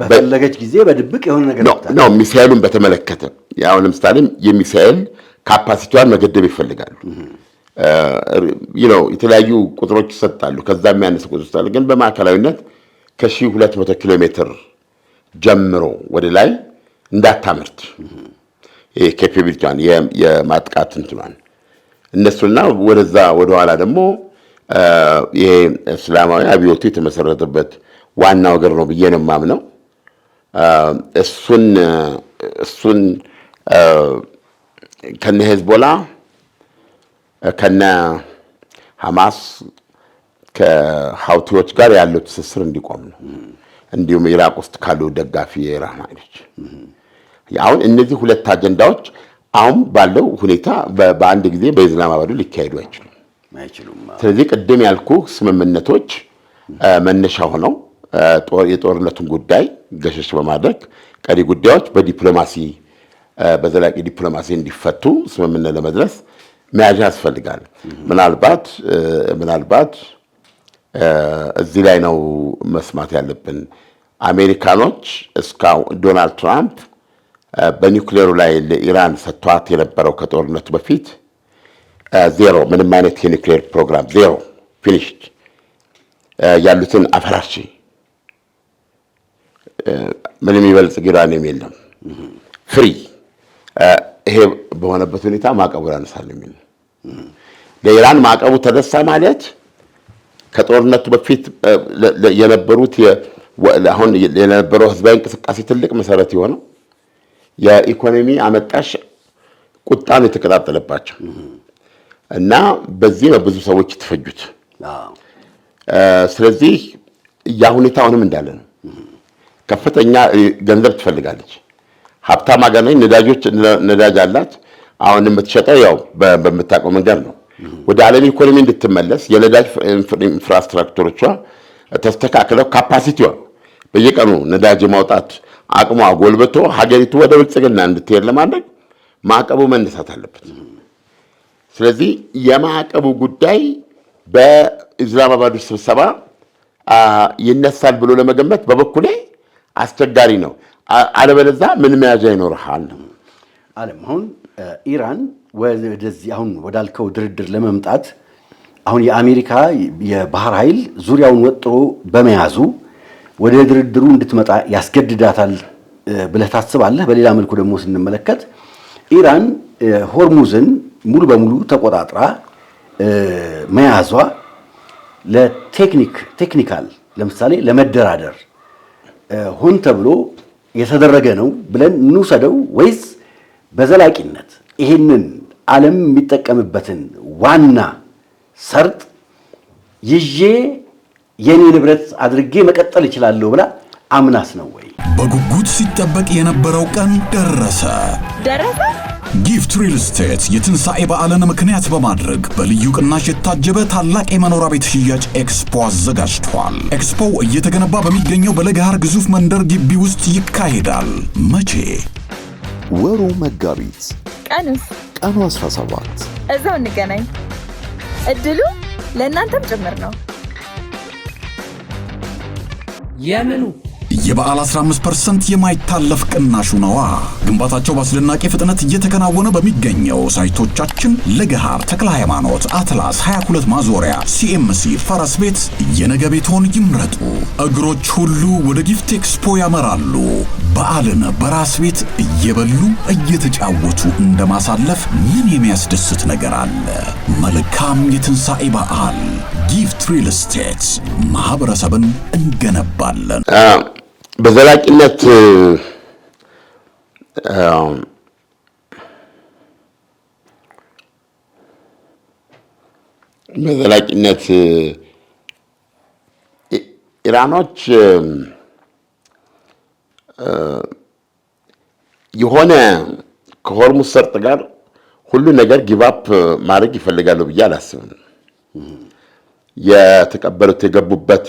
በፈለገች ጊዜ በድብቅ የሆነ ነገር ነው። ሚሳኤሉን በተመለከተ ያው ለምሳሌ የሚሳኤል ካፓሲቲዋን መገደብ ይፈልጋሉ። የተለያዩ ቁጥሮች ይሰጣሉ። ከዛ የሚያነስ ቁጥር ይሰጣሉ። ግን በማዕከላዊነት ከ1200 ኪሎ ሜትር ጀምሮ ወደ ላይ እንዳታመርት ኬፓቢሊቲዋን የማጥቃት እንትኗን እነሱና ወደዛ ወደኋላ ደግሞ ይሄ እስላማዊ አብዮቱ የተመሰረተበት ዋናው ሀገር ነው ብዬ ነው የማምነው። እሱን ከነ ሄዝቦላ ከነ ሐማስ ከሐውቲዎች ጋር ያለው ትስስር እንዲቆም ነው። እንዲሁም ኢራቅ ውስጥ ካሉ ደጋፊ የኢራን ኃይሎች አሁን እነዚህ ሁለት አጀንዳዎች አሁን ባለው ሁኔታ በአንድ ጊዜ በኢስላማባድ ሊካሄዱ አይችሉም። ስለዚህ ቅድም ያልኩ ስምምነቶች መነሻ ሆነው የጦርነቱን ጉዳይ ገሸሽ በማድረግ ቀሪ ጉዳዮች በዘላቂ ዲፕሎማሲ እንዲፈቱ ስምምነት ለመድረስ መያዣ ያስፈልጋል። ምናልባት እዚህ ላይ ነው መስማት ያለብን። አሜሪካኖች እስካሁን ዶናልድ ትራምፕ በኒውክሌሩ ላይ ለኢራን ሰጥቷት የነበረው ከጦርነቱ በፊት ዜሮ፣ ምንም አይነት የኒውክሌር ፕሮግራም ዜሮ ፊኒሽድ፣ ያሉትን አፈራርሺ፣ ምንም ይበልጽግ ዩራኒየም የለም፣ ፍሪ። ይሄ በሆነበት ሁኔታ ማዕቀቡ ያነሳል የሚል ለኢራን ማዕቀቡ ተነሳ ማለት ከጦርነቱ በፊት የነበሩት አሁን የነበረው ህዝባዊ እንቅስቃሴ ትልቅ መሰረት የሆነው የኢኮኖሚ አመጣሽ ቁጣን የተቀጣጠለባቸው እና በዚህ ነው ብዙ ሰዎች የተፈጁት። ስለዚህ ያ ሁኔታ አሁንም እንዳለ ነው። ከፍተኛ ገንዘብ ትፈልጋለች። ሀብታም ሀገር ነች። ነዳጅ አላት። አሁን የምትሸጠው ያው በምታውቀው መንገድ ነው። ወደ ዓለም ኢኮኖሚ እንድትመለስ የነዳጅ ኢንፍራስትራክቸሮቿ ተስተካክለው ካፓሲቲዋ በየቀኑ ነዳጅ ማውጣት አቅሟ ጎልብቶ ሀገሪቱ ወደ ብልጽግና እንድትሄድ ለማድረግ ማዕቀቡ መነሳት አለበት። ስለዚህ የማዕቀቡ ጉዳይ በኢስላማባዱ ስብሰባ ይነሳል ብሎ ለመገመት በበኩሌ አስቸጋሪ ነው። አለበለዚያ ምን መያዣ ይኖርሃል? አለም አሁን ኢራን ወደዚህ አሁን ወዳልከው ድርድር ለመምጣት አሁን የአሜሪካ የባህር ኃይል ዙሪያውን ወጥሮ በመያዙ ወደ ድርድሩ እንድትመጣ ያስገድዳታል ብለህ ታስባለህ? በሌላ መልኩ ደግሞ ስንመለከት ኢራን ሆርሙዝን ሙሉ በሙሉ ተቆጣጥራ መያዟ ለቴክኒካል ለምሳሌ ለመደራደር ሆን ተብሎ የተደረገ ነው ብለን እንውሰደው ወይስ በዘላቂነት ይሄንን ዓለም የሚጠቀምበትን ዋና ሰርጥ ይዤ የኔ ንብረት አድርጌ መቀጠል እችላለሁ ብላ አምናስ ነው ወይ? በጉጉት ሲጠበቅ የነበረው ቀን ደረሰ። ጊፍት ሪል ስቴት የትንሣኤ በዓልን ምክንያት በማድረግ በልዩ ቅናሽ የታጀበ ታላቅ የመኖሪያ ቤት ሽያጭ ኤክስፖ አዘጋጅቷል። ኤክስፖው እየተገነባ በሚገኘው በለገሃር ግዙፍ መንደር ግቢ ውስጥ ይካሄዳል። መቼ? ወሩ መጋቢት። ቀኑስ? ቀኑ 17። እዛው እንገናኝ። እድሉ ለእናንተም ጭምር ነው። የምኑ? የበዓል 15% የማይታለፍ ቅናሹ ነዋ። ግንባታቸው በአስደናቂ ፍጥነት እየተከናወነ በሚገኘው ሳይቶቻችን ለገሃር፣ ተክለ ሃይማኖት፣ አትላስ 22 ማዞሪያ፣ ሲኤምሲ፣ ፈረስ ቤት የነገ ቤቶን ይምረጡ። እግሮች ሁሉ ወደ ጊፍት ኤክስፖ ያመራሉ። በዓልን በራስ ቤት እየበሉ እየተጫወቱ እንደማሳለፍ ምን የሚያስደስት ነገር አለ? መልካም የትንሣኤ በዓል። ጊፍት ሪል ስቴት ማህበረሰብን እንገነባለን። በዘላቂነት ኢራኖች የሆነ ከሆርሙዝ ሰርጥ ጋር ሁሉ ነገር ጊቫፕ ማድረግ ይፈልጋሉ ብዬ አላስብም። የተቀበሉት የገቡበት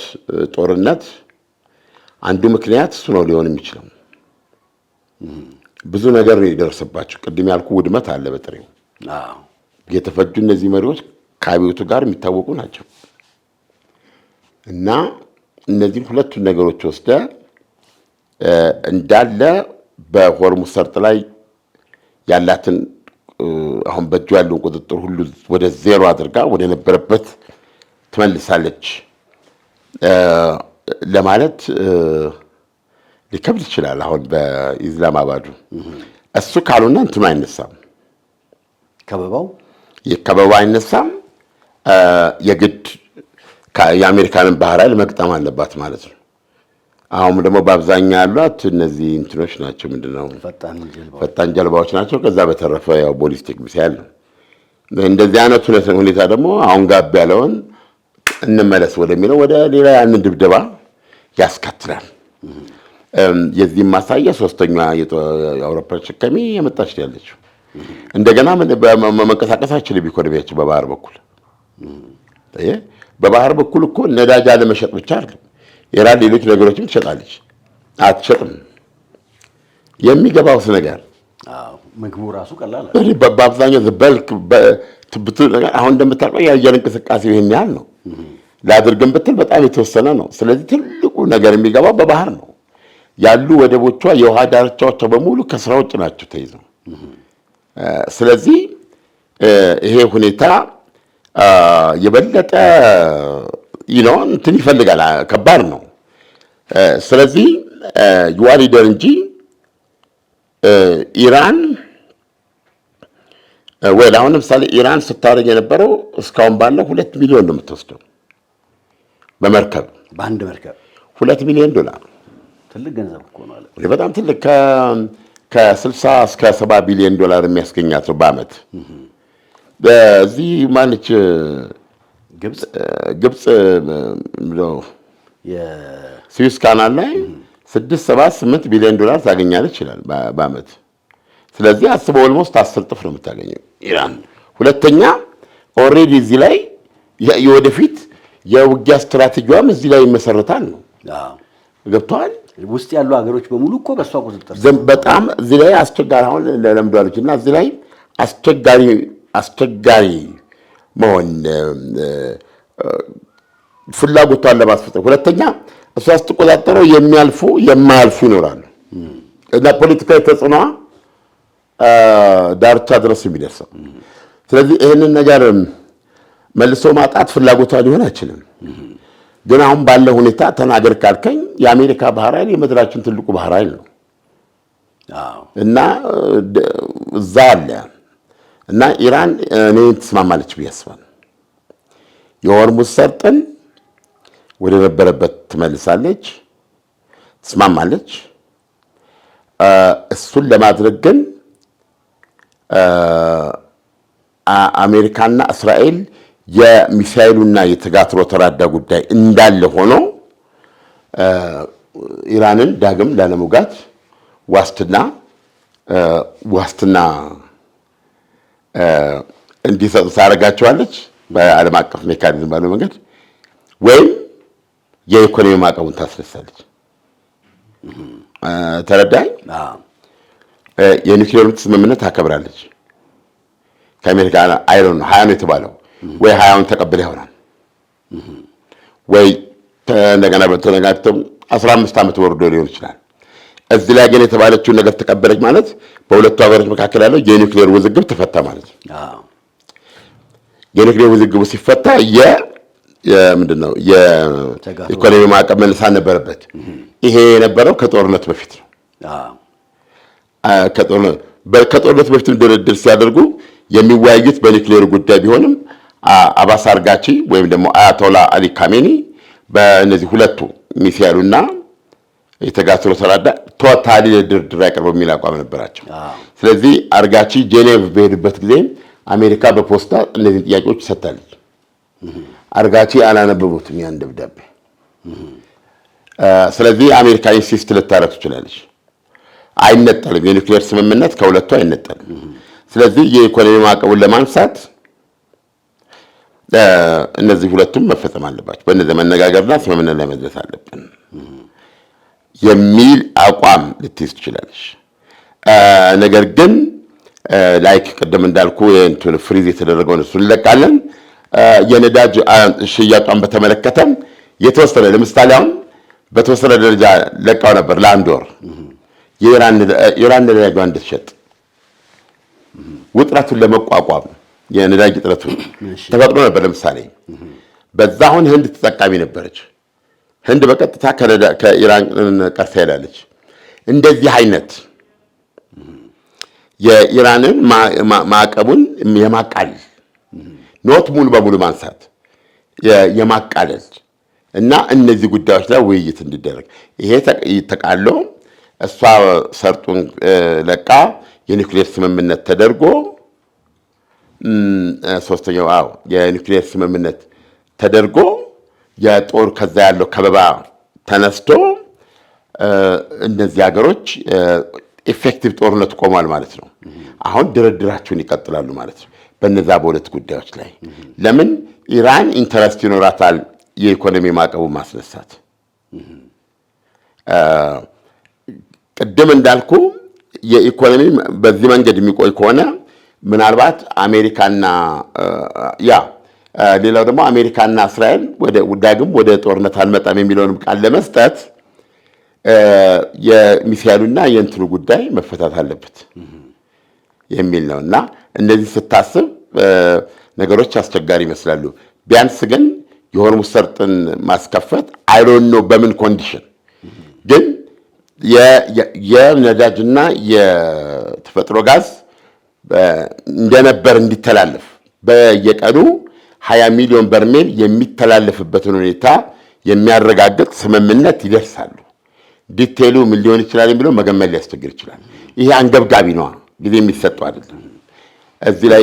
ጦርነት አንዱ ምክንያት እሱ ነው ሊሆን የሚችለው። ብዙ ነገር ይደርስባቸው። ቅድም ያልኩ ውድመት አለ በጥሬው የተፈጁ እነዚህ መሪዎች ከአብዮቱ ጋር የሚታወቁ ናቸው እና እነዚህ ሁለቱን ነገሮች ወስደ እንዳለ በሆርሙዝ ሰርጥ ላይ ያላትን አሁን በእጁ ያለውን ቁጥጥር ሁሉ ወደ ዜሮ አድርጋ ወደ ነበረበት ትመልሳለች ለማለት ሊከብድ ይችላል። አሁን በኢስላማባዱ እሱ ካልሆነ እንትኑ አይነሳም፣ ከበባው አይነሳም። የግድ የአሜሪካንን ባህር ኃይል መቅጠም አለባት ማለት ነው። አሁን ደግሞ በአብዛኛው ያሏት እነዚህ እንትኖች ናቸው። ምንድነው? ፈጣን ጀልባዎች ናቸው። ከዛ በተረፈ ያው ቦሊስቲክ ሚሳይል ነው። እንደዚህ አይነት ሁኔታ ደግሞ አሁን ጋብ ያለውን እንመለስ ወደሚለው ወደ ሌላ ያንን ድብደባ ያስከትላል። የዚህ ማሳያ ሶስተኛ የአውሮፓ ተሸካሚ የመጣች ያለችው እንደገና መንቀሳቀስ አይችልም። ኢኮኖሚያቸው በባህር በኩል በባህር በኩል እኮ ነዳጅ አለመሸጥ ብቻ አይደለም። ኢራን ሌሎች ነገሮችም ትሸጣለች። አትሸጥም የሚገባውስ ነገር ምግቡ ራሱ ቀላል በአብዛኛው ዝበልክ ነገር አሁን እንደምታውቀው የአየር እንቅስቃሴ ይሄን ያህል ነው። ላድርግም ብትል በጣም የተወሰነ ነው። ስለዚህ ትልቁ ነገር የሚገባው በባህር ነው። ያሉ ወደቦቿ የውሃ ዳርቻዎቿ በሙሉ ከስራ ውጭ ናቸው ተይዘው። ስለዚህ ይሄ ሁኔታ የበለጠ እንትን ይፈልጋል። ከባድ ነው። ስለዚህ ዩዋሊደር እንጂ ኢራን አሁን ለምሳሌ ኢራን ስታደርግ የነበረው እስካሁን ባለው 2 ሚሊዮን ነው የምትወስደው በመርከብ በአንድ መርከብ $2 ሚሊዮን። ትልቅ ገንዘብ እኮ ነው አለ። በጣም ትልቅ ከ60 እስከ 70 ቢሊዮን ዶላር የሚያስገኛት ነው በአመት። በዚህ ማነች ግብጽ ነው የስዊስ ካናል ላይ 6-7-8 ቢሊዮን ዶላር ታገኛለች ይችላል በአመት። ስለዚህ አስበው ኦልሞስት 10 እጥፍ ነው የምታገኘው ኢራን። ሁለተኛ ኦልሬዲ እዚህ ላይ የወደፊት የውጊያ ስትራቴጂዋም እዚህ ላይ ይመሰረታል ነው። ገብቷል። ውስጥ ያሉ ሀገሮች በሙሉ እኮ በሷ ቁጥጥር በጣም እዚህ ላይ አስቸጋሪ አሁን ለምዷለች እና እዚህ ላይ አስቸጋሪ መሆን ፍላጎቷን ለማስፈጸም፣ ሁለተኛ እሷ ስትቆጣጠረው የሚያልፉ የማያልፉ ይኖራሉ እና ፖለቲካዊ ተጽዕኖ ዳርቻ ድረስ የሚደርሰው። ስለዚህ ይህንን ነገር መልሶ ማጣት ፍላጎቷ ሊሆን አይችልም። ግን አሁን ባለው ሁኔታ ተናገር ካልከኝ የአሜሪካ ባህር ኃይል የምድራችን ትልቁ ባህር ኃይል ነው እና እዛ አለ እና ኢራን እኔ ትስማማለች ብዬ አስባለሁ። የሆርሙዝ ሰርጥን ወደ ነበረበት ትመልሳለች፣ ትስማማለች። እሱን ለማድረግ ግን አሜሪካና እስራኤል የሚሳኤሉና የተጋትሮ ተራዳ ጉዳይ እንዳለ ሆኖ ኢራንን ዳግም ላለመውጋት ዋስትና እንዲሰጡ ታደርጋቸዋለች በዓለም አቀፍ ሜካኒዝም ባለው መንገድ፣ ወይም የኢኮኖሚ ማዕቀቡን ታስነሳለች። ተረዳኝ። የኒውክሌር ስምምነት ታከብራለች ከአሜሪካ አይሮን 20 ነው የተባለው ወይ 20ውን ተቀብለ ይሆናል ወይ እንደገና በተነጋግተው 15 ዓመት ወርዶ ሊሆን ይችላል። እዚህ ላይ ግን የተባለችውን ነገር ተቀበለች ማለት በሁለቱ ሀገሮች መካከል ያለው የኒውክሌር ውዝግብ ተፈታ ማለት ነው። የኒውክሌር ውዝግቡ ሲፈታ ምንድነው የኢኮኖሚ ማዕቀብ መልሳት ነበረበት። ይሄ የነበረው ከጦርነት በፊት ነው። ከጦርነት በፊት ድርድር ሲያደርጉ የሚወያዩት በኒውክሌር ጉዳይ ቢሆንም አባስ አርጋቺ ወይም ደግሞ አያቶላ አሊ ካሜኒ በእነዚህ ሁለቱ ሚሳኤሉና የተጋትሮ ተራዳ ቶታሊ ድርድር አይቀርበው የሚል አቋም ነበራቸው። ስለዚህ አርጋቺ ጄኔቭ በሄዱበት ጊዜ አሜሪካ በፖስታ እነዚህ ጥያቄዎች ሰጥታለች። አርጋቺ አላነበቡትም ያን ደብዳቤ። ስለዚህ አሜሪካ ኢንሲስት ልታረግ ትችላለች። አይነጠልም፣ የኒውክሌር ስምምነት ከሁለቱ አይነጠልም። ስለዚህ የኢኮኖሚ ማዕቀቡን ለማንሳት እነዚህ ሁለቱም መፈጸም አለባቸው። በእነዚህ መነጋገርና ስምምነት ላይ መድረስ አለብን የሚል አቋም ልትይዝ ትችላለች። ነገር ግን ላይክ ቅድም እንዳልኩ የእንትን ፍሪዝ የተደረገውን እሱን እንለቃለን። የነዳጅ ሽያጯን በተመለከተም የተወሰነ ለምሳሌ አሁን በተወሰነ ደረጃ ለቃው ነበር ለአንድ ወር የኢራን ነዳጇ እንድትሸጥ ውጥረቱን ለመቋቋም የነዳጅ እጥረቱ ተፈጥሮ ነበር። ለምሳሌ በዛ አሁን ህንድ ተጠቃሚ ነበረች። ህንድ በቀጥታ ከኢራን ቀርታ ሄዳለች። እንደዚህ አይነት የኢራንን ማዕቀቡን የማቃለል ኖት ሙሉ በሙሉ ማንሳት የማቃለል እና እነዚህ ጉዳዮች ላይ ውይይት እንዲደረግ ይሄ ተቃሎ እሷ ሰርጡን ለቃ የኒውክሌር ስምምነት ተደርጎ ሶስተኛው የኒውክሌር ስምምነት ተደርጎ የጦር ከዛ ያለው ከበባ ተነስቶ እነዚህ ሀገሮች ኢፌክቲቭ ጦርነት ቆሟል ማለት ነው። አሁን ድርድራቸውን ይቀጥላሉ ማለት ነው በነዛ በሁለት ጉዳዮች ላይ። ለምን ኢራን ኢንተረስት ይኖራታል የኢኮኖሚ ማዕቀቡ ማስነሳት። ቅድም እንዳልኩ የኢኮኖሚ በዚህ መንገድ የሚቆይ ከሆነ ምናልባት አሜሪካና ሌላው ደግሞ አሜሪካና እስራኤል ዳግም ወደ ጦርነት አልመጣም የሚለውንም ቃል ለመስጠት የሚሳኤሉና የእንትኑ ጉዳይ መፈታት አለበት የሚል ነው እና እነዚህ ስታስብ ነገሮች አስቸጋሪ ይመስላሉ። ቢያንስ ግን የሆርሙዝ ሰርጥን ማስከፈት አይዶን ነው በምን ኮንዲሽን ግን የነዳጅና የተፈጥሮ ጋዝ እንደነበር እንዲተላለፍ በየቀኑ 20 ሚሊዮን በርሜል የሚተላለፍበትን ሁኔታ የሚያረጋግጥ ስምምነት ይደርሳሉ። ዲቴሉ ምን ሊሆን ይችላል የሚለው መገመት ሊያስቸግር ይችላል። ይሄ አንገብጋቢ ነው፣ ጊዜ የሚሰጠው አይደለም። እዚህ ላይ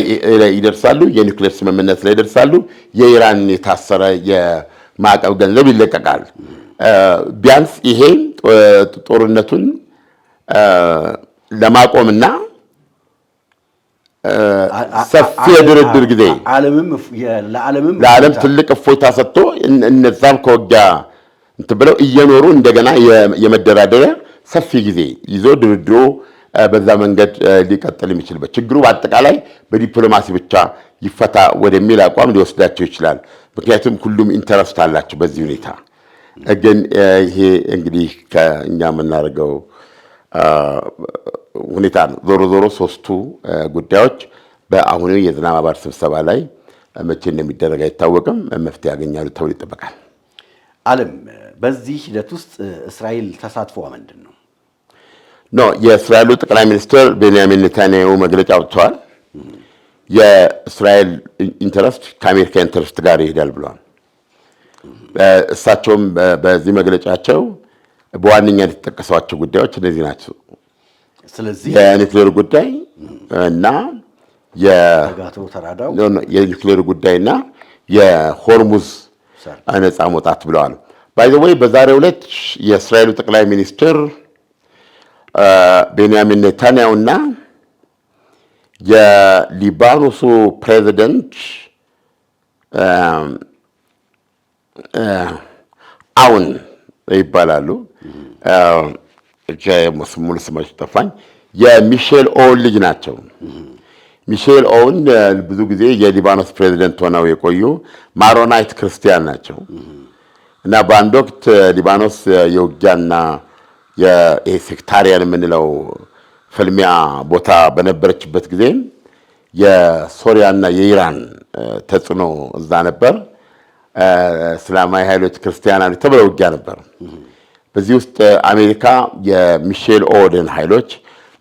ይደርሳሉ፣ የኒውክሌር ስምምነት ላይ ይደርሳሉ። የኢራን የታሰረ የማዕቀብ ገንዘብ ይለቀቃል። ቢያንስ ይሄ ጦርነቱን ለማቆምና ሰፊ የድርድር ጊዜ ለዓለም ትልቅ እፎይታ ሰጥቶ እነዛም ከወጊያ እንትን ብለው እየኖሩ እንደገና የመደራደሪያ ሰፊ ጊዜ ይዞ ድርድሮ በዛ መንገድ ሊቀጥል የሚችልበት ችግሩ በአጠቃላይ በዲፕሎማሲ ብቻ ይፈታ ወደሚል አቋም ሊወስዳቸው ይችላል። ምክንያቱም ሁሉም ኢንተረስት አላቸው በዚህ ሁኔታ። ግን ይሄ እንግዲህ ከእኛ የምናደርገው ሁኔታ ነው። ዞሮ ዞሮ ሶስቱ ጉዳዮች በአሁኑ የዝናብ አባር ስብሰባ ላይ መቼ እንደሚደረግ አይታወቅም፣ መፍትሄ ያገኛሉ ተብሎ ይጠበቃል። ዓለም በዚህ ሂደት ውስጥ እስራኤል ተሳትፎ ምንድን ነው? የእስራኤሉ ጠቅላይ ሚኒስትር ቤንያሚን ኔታንያሁ መግለጫ አውጥተዋል። የእስራኤል ኢንተረስት ከአሜሪካ ኢንተረስት ጋር ይሄዳል ብለዋል። እሳቸውም በዚህ መግለጫቸው በዋነኛነት የተጠቀሷቸው ጉዳዮች እነዚህ ናቸው። ስለዚህ የኒውክሌር ጉዳይ እና የኒውክሌር ጉዳይና የሆርሙዝ ነፃ መውጣት ብለዋል። ባይ ዘ ወይ በዛሬው ዕለት የእስራኤሉ ጠቅላይ ሚኒስትር ቤንያሚን ኔታንያሁና የሊባኖሱ ፕሬዚደንት አውን ይባላሉ። ሙሉ ስማቸው ጠፋኝ። የሚሼል ኦውን ልጅ ናቸው። ሚሼል ኦውን ብዙ ጊዜ የሊባኖስ ፕሬዚደንት ሆነው የቆዩ ማሮናይት ክርስቲያን ናቸው እና በአንድ ወቅት ሊባኖስ የውጊያና የሴክታሪያን የምንለው ፍልሚያ ቦታ በነበረችበት ጊዜ የሶሪያና የኢራን ተጽዕኖ እዛ ነበር። እስላማዊ ኃይሎች ክርስቲያናዊ ተብለው ውጊያ ነበር። በዚህ ውስጥ አሜሪካ የሚሼል ኦወንን ኃይሎች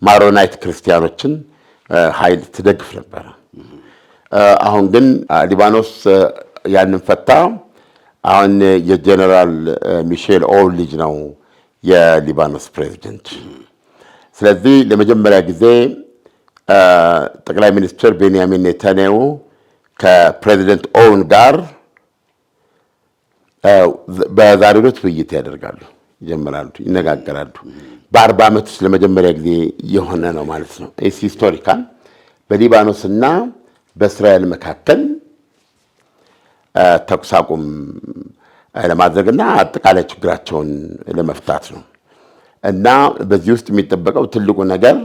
ማሮናይት ክርስቲያኖችን ኃይል ትደግፍ ነበር። አሁን ግን ሊባኖስ ያንን ፈታ። አሁን የጀነራል ሚሼል ኦውን ልጅ ነው የሊባኖስ ፕሬዚደንት። ስለዚህ ለመጀመሪያ ጊዜ ጠቅላይ ሚኒስትር ቤንያሚን ኔታንያሁ ከፕሬዚደንት ኦውን ጋር በዛሬው ዕለት ውይይት ያደርጋሉ፣ ይጀምራሉ፣ ይነጋገራሉ። በ40 ዓመት ውስጥ ለመጀመሪያ ጊዜ የሆነ ነው ማለት ነው። ሂስቶሪካል በሊባኖስና በእስራኤል መካከል ተኩስ አቁም ለማድረግና አጠቃላይ ችግራቸውን ለመፍታት ነው እና በዚህ ውስጥ የሚጠበቀው ትልቁ ነገር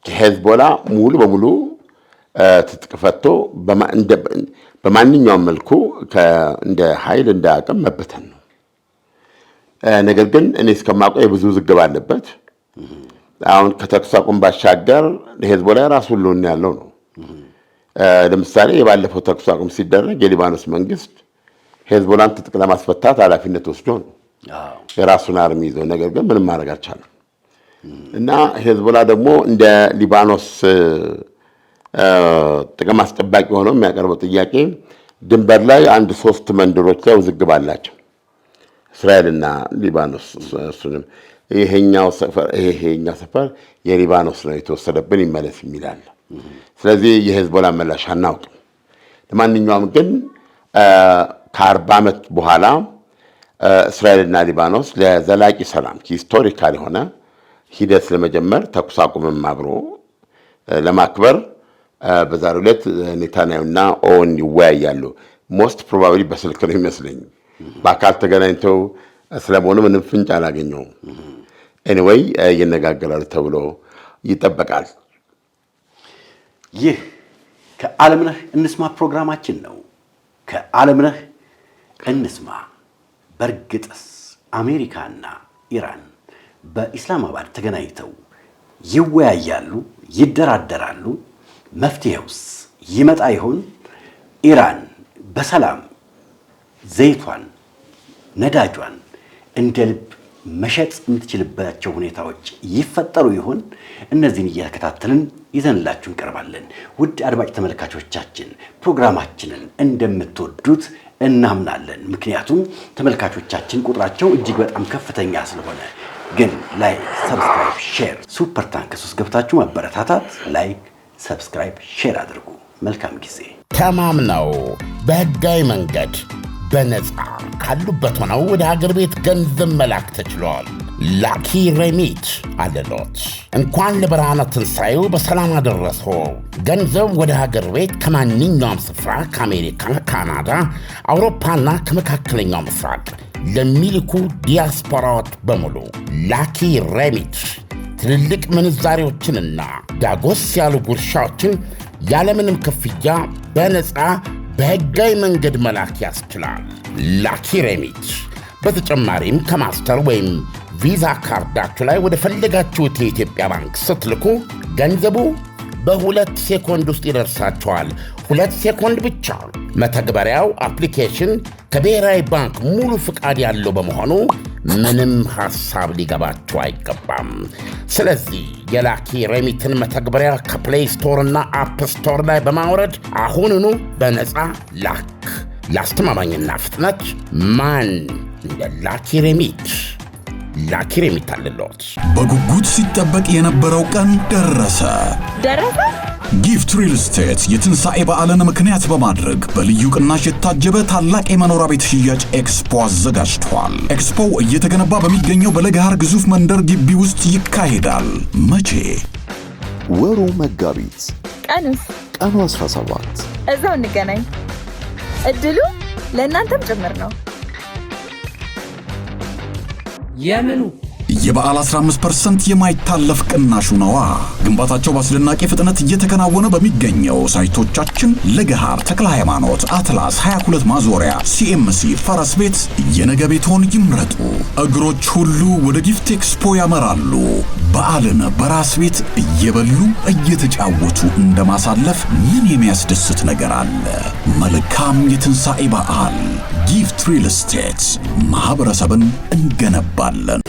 ሄዝቦላ ሙሉ በሙሉ ትጥቅ ፈቶ በማንኛውም መልኩ እንደ ኃይል እንደ አቅም መበተን ነው። ነገር ግን እኔ እስከማውቀው የብዙ ውዝግብ አለበት። አሁን ከተኩስ አቁም ባሻገር ሄዝቦላ ራሱ ሁሉን ያለው ነው። ለምሳሌ የባለፈው ተኩስ አቁም ሲደረግ የሊባኖስ መንግስት ሄዝቦላን ትጥቅ ለማስፈታት ኃላፊነት ወስዶ ነው የራሱን አርሚ ይዞ፣ ነገር ግን ምንም ማድረግ አልቻለም እና ሄዝቦላ ደግሞ እንደ ሊባኖስ ጥቅም አስጠባቂ ሆኖ የሚያቀርበው ጥያቄ ድንበር ላይ 3 መንደሮች ላይ ውዝግብ አላቸው እስራኤልና ሊባኖስ። እሱንም ይሄኛው ሰፈር የሊባኖስ ነው የተወሰደብን ይመለስ የሚላል። ስለዚህ የሄዝቦላ መላሽ አናውቅም። ለማንኛውም ግን ከ40 ዓመት በኋላ እስራኤልና ሊባኖስ ለዘላቂ ሰላም ሂስቶሪካል የሆነ ሂደት ለመጀመር ተኩስ አቁምም አብሮ ለማክበር በዛሬው ዕለት ኔታንያሁና ኦውን ይወያያሉ። ሞስት ፕሮባብሊ በስልክ ነው ይመስለኝ። በአካል ተገናኝተው ስለመሆኑ ምንም ፍንጭ አላገኘውም። ኤኒዌይ ይነጋገራሉ ተብሎ ይጠበቃል። ይህ ከዓለምነህ እንስማ ፕሮግራማችን ነው። ከዓለምነህ እንስማ። በእርግጥስ አሜሪካና ኢራን በኢስላማባድ ተገናኝተው ይወያያሉ፣ ይደራደራሉ? መፍትሄውስ ይመጣ ይሆን? ኢራን በሰላም ዘይቷን፣ ነዳጇን እንደ ልብ መሸጥ የምትችልባቸው ሁኔታዎች ይፈጠሩ ይሆን? እነዚህን እየተከታተልን ይዘንላችሁ እንቀርባለን። ውድ አድማጭ ተመልካቾቻችን ፕሮግራማችንን እንደምትወዱት እናምናለን። ምክንያቱም ተመልካቾቻችን ቁጥራቸው እጅግ በጣም ከፍተኛ ስለሆነ። ግን ላይክ፣ ሰብስክራይብ፣ ሼር ሱፐር ታንክስ ውስጥ ገብታችሁ ማበረታታት፣ ላይክ፣ ሰብስክራይብ፣ ሼር አድርጉ። መልካም ጊዜ። ተማምነው በህጋዊ መንገድ በነፃ ካሉበት ሆነው ወደ ሀገር ቤት ገንዘብ መላክ ተችሏል። ላኪ ሬሚት አለሎት። እንኳን ለብርሃነ ትንሣኤው በሰላም አደረሶ። ገንዘብ ወደ ሀገር ቤት ከማንኛውም ስፍራ ከአሜሪካ፣ ካናዳ፣ አውሮፓና ከመካከለኛው ምስራቅ ለሚልኩ ዲያስፖራዎች በሙሉ ላኪ ሬሚት ትልልቅ ምንዛሬዎችንና ዳጎስ ያሉ ጉርሻዎችን ያለምንም ክፍያ በነፃ በሕጋዊ መንገድ መላክ ያስችላል። ላኪ ሬሚት በተጨማሪም ከማስተር ወይም ቪዛ ካርዳችሁ ላይ ወደ ፈለጋችሁት የኢትዮጵያ ባንክ ስትልኩ ገንዘቡ በ2 ሴኮንድ ውስጥ ይደርሳችኋል። 2 ሴኮንድ ብቻ። መተግበሪያው አፕሊኬሽን ከብሔራዊ ባንክ ሙሉ ፍቃድ ያለው በመሆኑ ምንም ሐሳብ ሊገባችሁ አይገባም። ስለዚህ የላኪ ሬሚትን መተግበሪያ ከፕሌይ ስቶር እና አፕ ስቶር ላይ በማውረድ አሁኑኑ በነፃ ላክ። ለአስተማማኝና ፍጥነት ማን እንደ ላኪ ሬሚት። ላኪ ሬሚት አለሎት። በጉጉት ሲጠበቅ የነበረው ቀን ደረሰ። ጊፍት ሪል ስቴት የትንሣኤ በዓልን ምክንያት በማድረግ በልዩ ቅናሽ የታጀበ ታላቅ የመኖሪያ ቤት ሽያጭ ኤክስፖ አዘጋጅቷል። ኤክስፖው እየተገነባ በሚገኘው በለገሃር ግዙፍ መንደር ግቢ ውስጥ ይካሄዳል። መቼ? ወሩ መጋቢት። ቀኑ 17። እዛው እንገናኝ። እድሉ ለእናንተም ጭምር ነው። የምኑ? የበዓል 15% የማይታለፍ ቅናሹ ነዋ። ግንባታቸው በአስደናቂ ፍጥነት እየተከናወነ በሚገኘው ሳይቶቻችን ለገሃር፣ ተክለ ሃይማኖት፣ አትላስ 22 ማዞሪያ፣ ሲኤምሲ፣ ፈረስ ቤት የነገ ቤቶን ይምረጡ። እግሮች ሁሉ ወደ ጊፍት ኤክስፖ ያመራሉ። በዓልን በራስ ቤት እየበሉ እየተጫወቱ እንደማሳለፍ ምን የሚያስደስት ነገር አለ? መልካም የትንሣኤ በዓል። ጊፍት ሪል ስቴት ማህበረሰብን እንገነባለን።